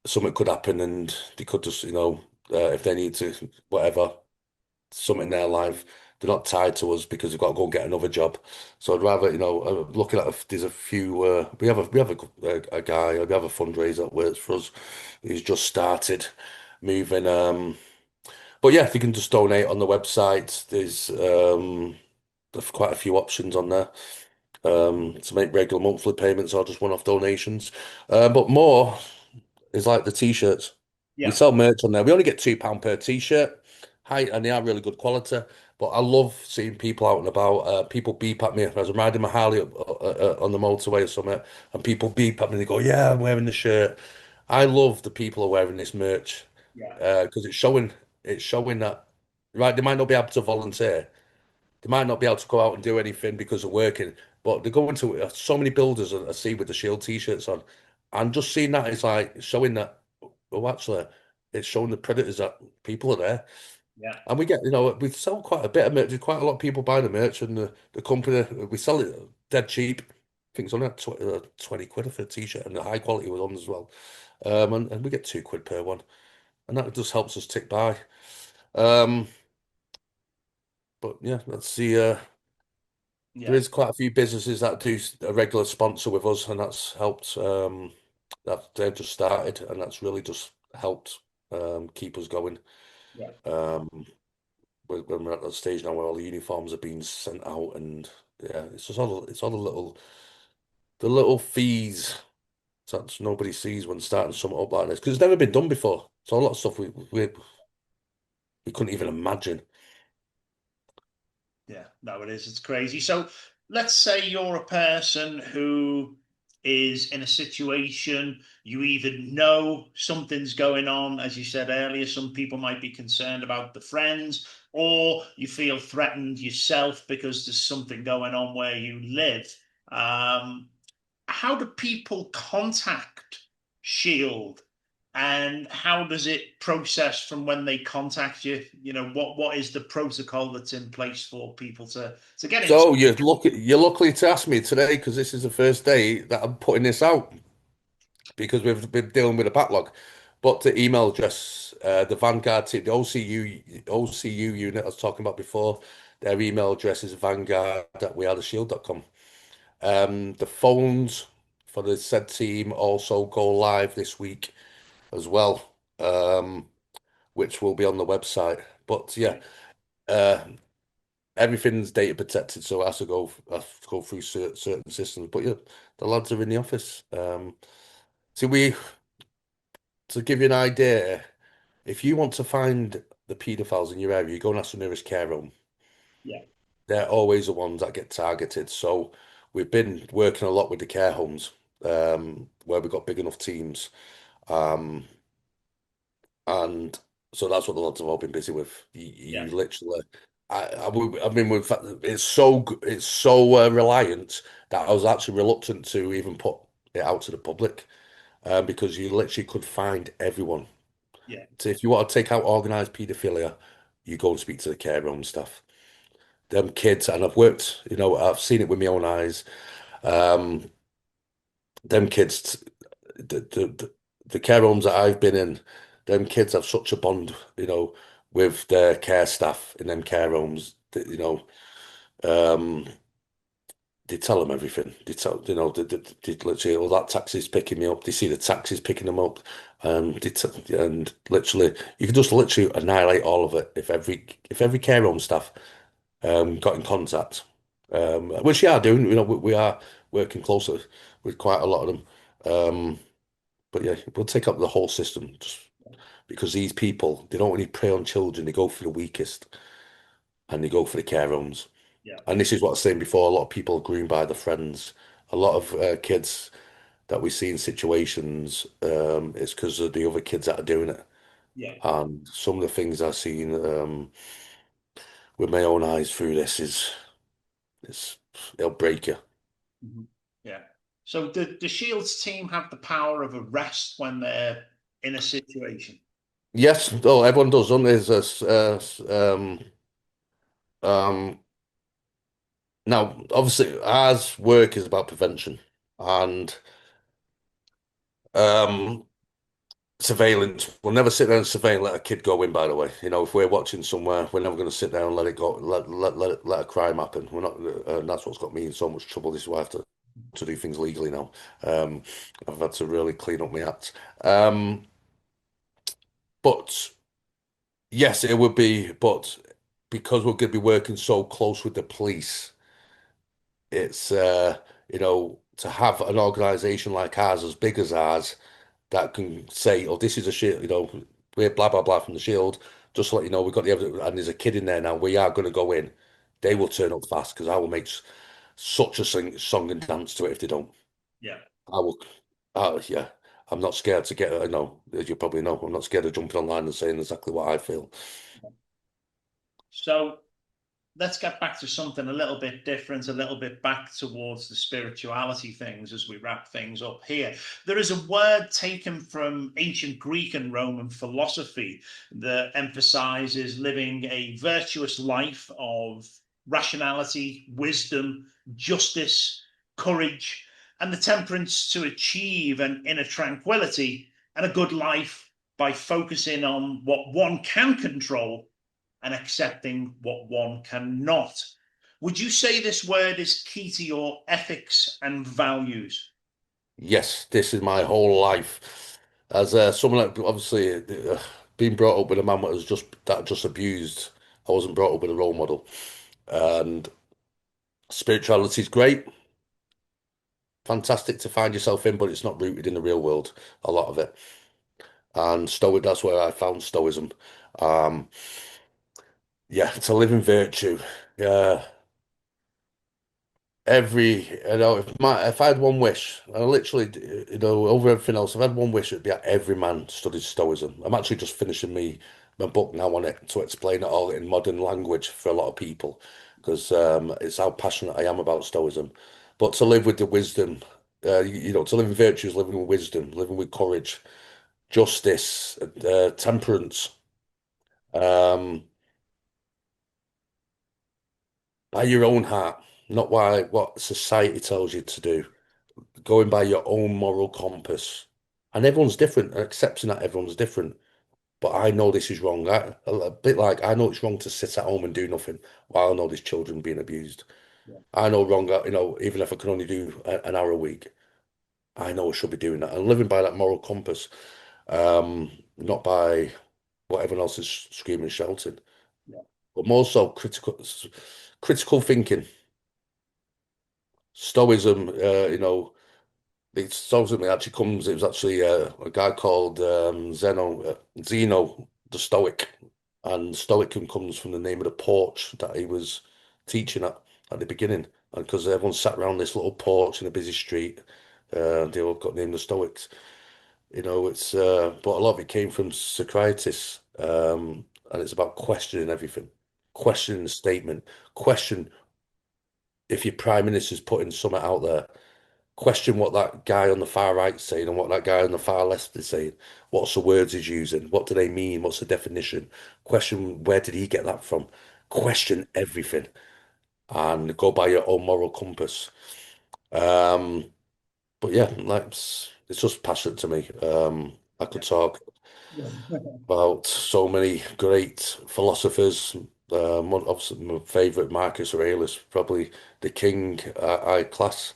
something could happen, and they could just, if they need to, whatever something in their life. They're not tied to us because they've got to go and get another job. So I'd rather, looking at there's a few. We have a guy. We have a fundraiser that works for us. He's just started moving. But yeah, if you can just donate on the website, there's quite a few options on there. To make regular monthly payments or just one-off donations. But more is like the t-shirts. We yeah, sell merch on there. We only get £2 per t-shirt. Hi, and they are really good quality. But I love seeing people out and about. People beep at me as I'm riding my Harley on the motorway or something, and people beep at me. They go, "Yeah, I'm wearing the shirt." I love the people who are wearing this merch yeah, because it's showing that right. They might not be able to volunteer. They might not be able to go out and do anything because of working, but they're going to so many builders I see with the Shield t-shirts on, and just seeing that is like showing that, oh, actually, it's showing the predators that people are there, yeah, and we sell quite a bit of merch. There's quite a lot of people buy the merch, and the company we sell it dead cheap. I think it's only like 20 quid for a t-shirt, and the high quality ones as well. And we get £2 per one, and that just helps us tick by. Um, but yeah, let's see. There yeah, is quite a few businesses that do a regular sponsor with us, and that's helped. That they've just started, and that's really just helped keep us going. yeah, Um, when we're at that stage now where all the uniforms are being sent out, and yeah, it's all the little fees that nobody sees when starting something up like this because it's never been done before. So a lot of stuff we couldn't even imagine. yeah. No, it is. It's crazy. So let's say you're a person who is in a situation you either know something's going on, as you said earlier, some people might be concerned about the friends, or you feel threatened yourself because there's something going on where you live. Um, how do people contact Shield, and how does it process from when they contact you? What is the protocol that's in place for people to get in touch? So you're lucky to ask me today because this is the first day that I'm putting this out because we've been dealing with a backlog. But the email address, the Vanguard team, the OCU unit I was talking about before, their email address is vanguard@wearethishield.com. The phones for the said team also go live this week as well, which will be on the website. But yeah, uh, everything's data protected, so it has to go through certain systems. But yeah, the lads are in the office. So we to give you an idea, if you want to find the paedophiles in your area, you go and ask the nearest care home. Yeah, They're always the ones that get targeted. So we've been working a lot with the care homes, where we've got big enough teams. Um, and so that's what the lads have all been busy with. yeah, You literally, I mean, it's so reliant that I was actually reluctant to even put it out to the public, because you literally could find everyone. yeah, So if you want to take out organised paedophilia, you go and speak to the care home staff. Them kids, and I've seen it with my own eyes. Um, them kids, the care homes that I've been in, them kids have such a bond, with their care staff in them care homes. Um, they tell them everything. They tell, they literally, oh, that taxi's picking me up. They see the taxis picking them up. And literally, you can just literally annihilate all of it if every care home staff got in contact, which we are doing. We are working closely with quite a lot of them. But yeah, we'll take up the whole system just because these people, they don't really prey on children. They go for the weakest and they go for the care homes. yeah, And this is what I was saying before. A lot of people are groomed by their friends. A lot of kids that we see in situations, it's because of the other kids that are doing it. yeah. And some of the things I've seen with my own eyes through this is it'll break you. Mhm. Yeah. So the Shields team have the power of arrest when they're in a situation. Yes, oh, everyone does, don't they? There's this, um, now, obviously, ours work is about prevention and um, surveillance. We'll never sit there and surveil and let a kid go in, by the way. If we're watching somewhere, we're never going to sit there and let it go, let a crime happen. We're not, and that's what's got me in so much trouble. This is why I have to do things legally now. Um, I've had to really clean up my act. But yes, it would be, but because we're going to be working so close with the police, it's to have an organization like ours, as big as ours, that can say, "Oh, this is a shield," we're blah blah blah from the Shield. Just to let you know, we've got the evidence, and there's a kid in there now. We are going to go in. They Yeah, will turn up fast because I will make such a song and dance to it if they don't. yeah. I will. Yeah. I'm not scared to get. As you probably know, I'm not scared of jumping online and saying exactly what I feel. So let's get back to something a little bit different, a little bit back towards the spirituality things as we wrap things up here. There is a word taken from ancient Greek and Roman philosophy that emphasizes living a virtuous life of rationality, wisdom, justice, courage, and the temperance to achieve an inner tranquility and a good life by focusing on what one can control and accepting what one cannot. Would you say this word is key to your ethics and values? Yes, this is my whole life. As someone that obviously being brought up with a man that just abused, I wasn't brought up with a role model. And spirituality is great, fantastic to find yourself in, but it's not rooted in the real world, a lot of it. And that's where I found Stoicism. Um, yeah, to live in virtue. Yeah, if I had one wish, I literally, over everything else, if I had one wish, it'd be that every man studied Stoicism. I'm actually just finishing my book now on it to explain it all in modern language for a lot of people, because it's how passionate I am about Stoicism. But to live with the wisdom, to live in virtue is living with wisdom, living with courage, justice, temperance, um, by your own heart, not by what society tells you to do. Going by your own moral compass. And everyone's different, and accepting that everyone's different. But I know this is wrong. A bit like I know it's wrong to sit at home and do nothing while I know there's children being abused. Yeah, I know wrong, even if I can only do an hour a week, I know I should be doing that and living by that moral compass, not by what everyone else is screaming and shouting, yeah, but more so critical thinking, stoicism. The stoicism actually comes. It was actually a guy called Zeno, the Stoic, and Stoicism comes from the name of the porch that he was teaching at the beginning, and because everyone sat around this little porch in a busy street, they all got named the Stoics. It's but a lot of it came from Socrates, and it's about questioning everything, questioning the statement, question if your prime minister's putting something out there, question what that guy on the far right's saying and what that guy on the far left is saying. What's the words he's using? What do they mean? What's the definition? Question where did he get that from? Question everything and go by your own moral compass. Um, but yeah, it's just passionate to me. I could talk about so many great philosophers. Obviously, my favourite Marcus Aurelius, probably the king I class,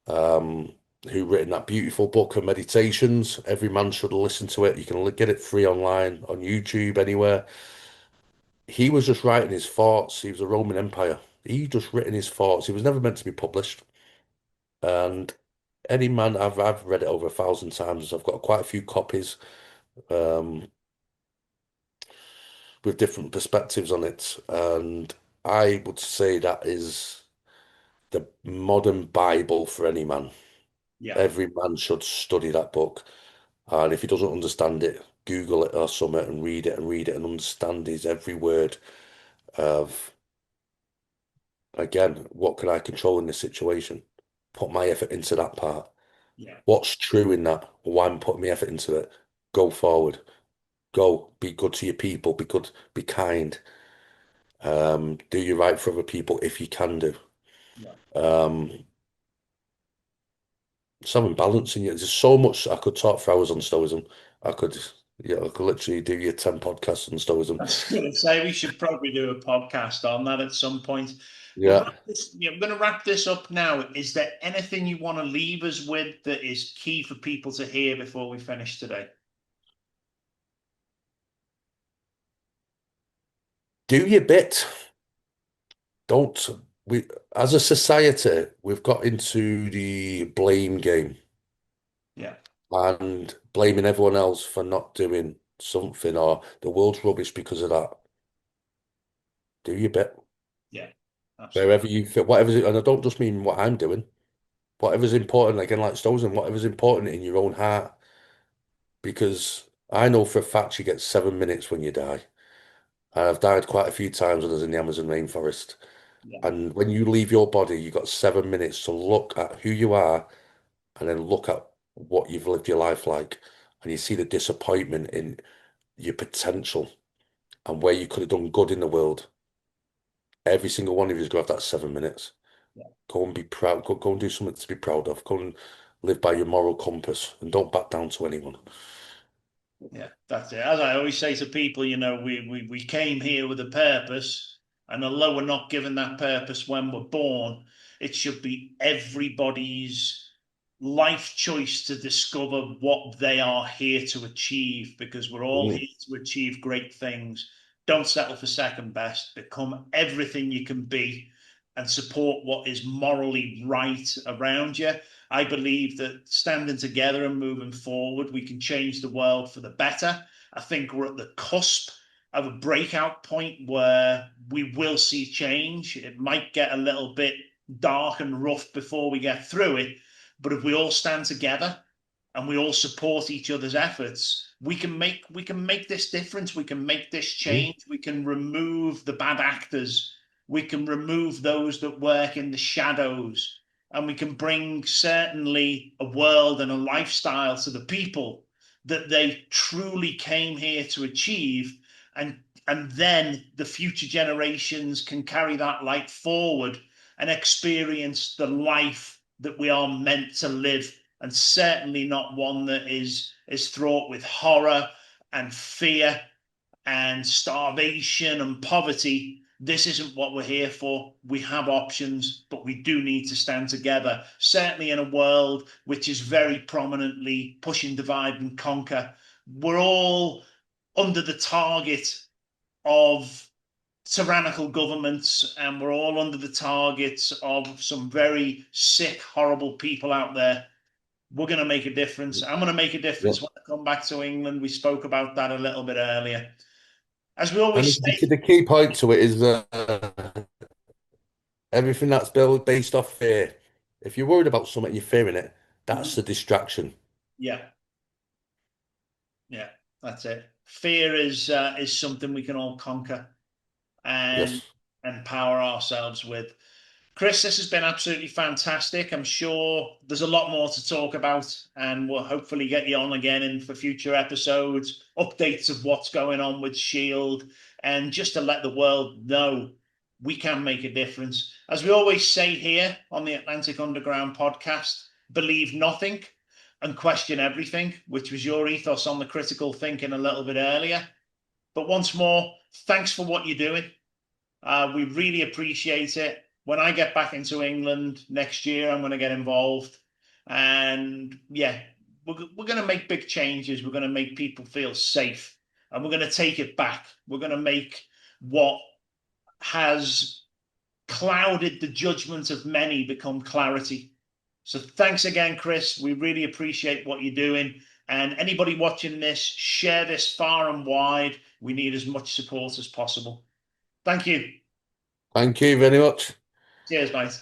um, who written that beautiful book of meditations. Every man should listen to it. You can get it free online on YouTube, anywhere. He was just writing his thoughts. He was a Roman Empire. He just written his thoughts. He was never meant to be published. And any man, I've read it over 1,000 times. I've got quite a few copies. Um, with different perspectives on it. And I would say that is the modern Bible for any man. Yeah, Every man should study that book. And if he doesn't understand it, Google it or something and read it and understand his every word of, again, what can I control in this situation? Put my effort into that part. yeah, What's true in that? Why I'm putting my effort into it? Go forward. Go. Be good to your people. Be good. Be kind. Do you right for other people if you can do. yeah. Um, Something balancing you. There's so much I could talk for hours on Stoicism. I could, yeah, I could literally do you 10 podcasts on Stoicism. I was going to say we should probably do a podcast on that at some point. Yeah. I'm going to wrap this up now. Is there anything you want to leave us with that is key for people to hear before we finish today? Do your bit. Don't we as a society, we've got into the blame game Yeah, and blaming everyone else for not doing something or the world's rubbish because of that. Do your bit. yeah, absolutely. Wherever you fit, whatever's, and I don't just mean what I'm doing, whatever's important, again, like Stoicism, whatever's important in your own heart. Because I know for a fact you get 7 minutes when you die. And I've died quite a few times when I was in the Amazon rainforest. Yeah, And when you leave your body, you've got 7 minutes to look at who you are and then look at what you've lived your life like. And you see the disappointment in your potential and where you could have done good in the world. Every single one of you is going to have that 7 minutes. yeah. Go and be proud. Go and do something to be proud of. Go and live by your moral compass and don't back down to anyone. Yeah, that's it. As I always say to people, we came here with a purpose, and although we're not given that purpose when we're born, it should be everybody's life choice to discover what they are here to achieve, because we're all Mm. here to achieve great things. Don't settle for second best. Become everything you can be and support what is morally right around you. I believe that standing together and moving forward, we can change the world for the better. I think we're at the cusp of a breakout point where we will see change. It might get a little bit dark and rough before we get through it, but if we all stand together and we all support each other's efforts, we can make this difference. We can make this Mm. change. We can remove the bad actors. We can remove those that work in the shadows, and we can bring certainly a world and a lifestyle to the people that they truly came here to achieve, and then the future generations can carry that light forward and experience the life that we are meant to live, and certainly not one that is fraught with horror and fear and starvation and poverty. This isn't what we're here for. We have options, but we do need to stand together, certainly in a world which is very prominently pushing divide and conquer. We're all under the target of tyrannical governments, and we're all under the targets of some very sick, horrible people out there. We're going to make a difference. I'm going to make a Yeah. difference when I come back to England. We spoke about that a little bit earlier. As we And always say, the key point to it is everything that's built based off fear. If you're worried about something, you're fearing it. That's the distraction. yeah, yeah, that's it. Fear is something we can all conquer and Yes. empower ourselves with. Chris, this has been absolutely fantastic. I'm sure there's a lot more to talk about, and we'll hopefully get you on again in for future episodes, updates of what's going on with Shield, and just to let the world know we can make a difference. As we always say here on the Atlantic Underground podcast, believe nothing and question everything, which was your ethos on the critical thinking a little bit earlier. But once more, thanks for what you're doing. We really appreciate it. When I get back into England next year, I'm going to get involved. And yeah, we're going to make big changes. We're going to make people feel safe, and we're going to take it back. We're going to make what has clouded the judgment of many become clarity. So thanks again, Chris. We really appreciate what you're doing. And anybody watching this, share this far and wide. We need as much support as possible. Thank you. Thank you very much. Cheers, mate.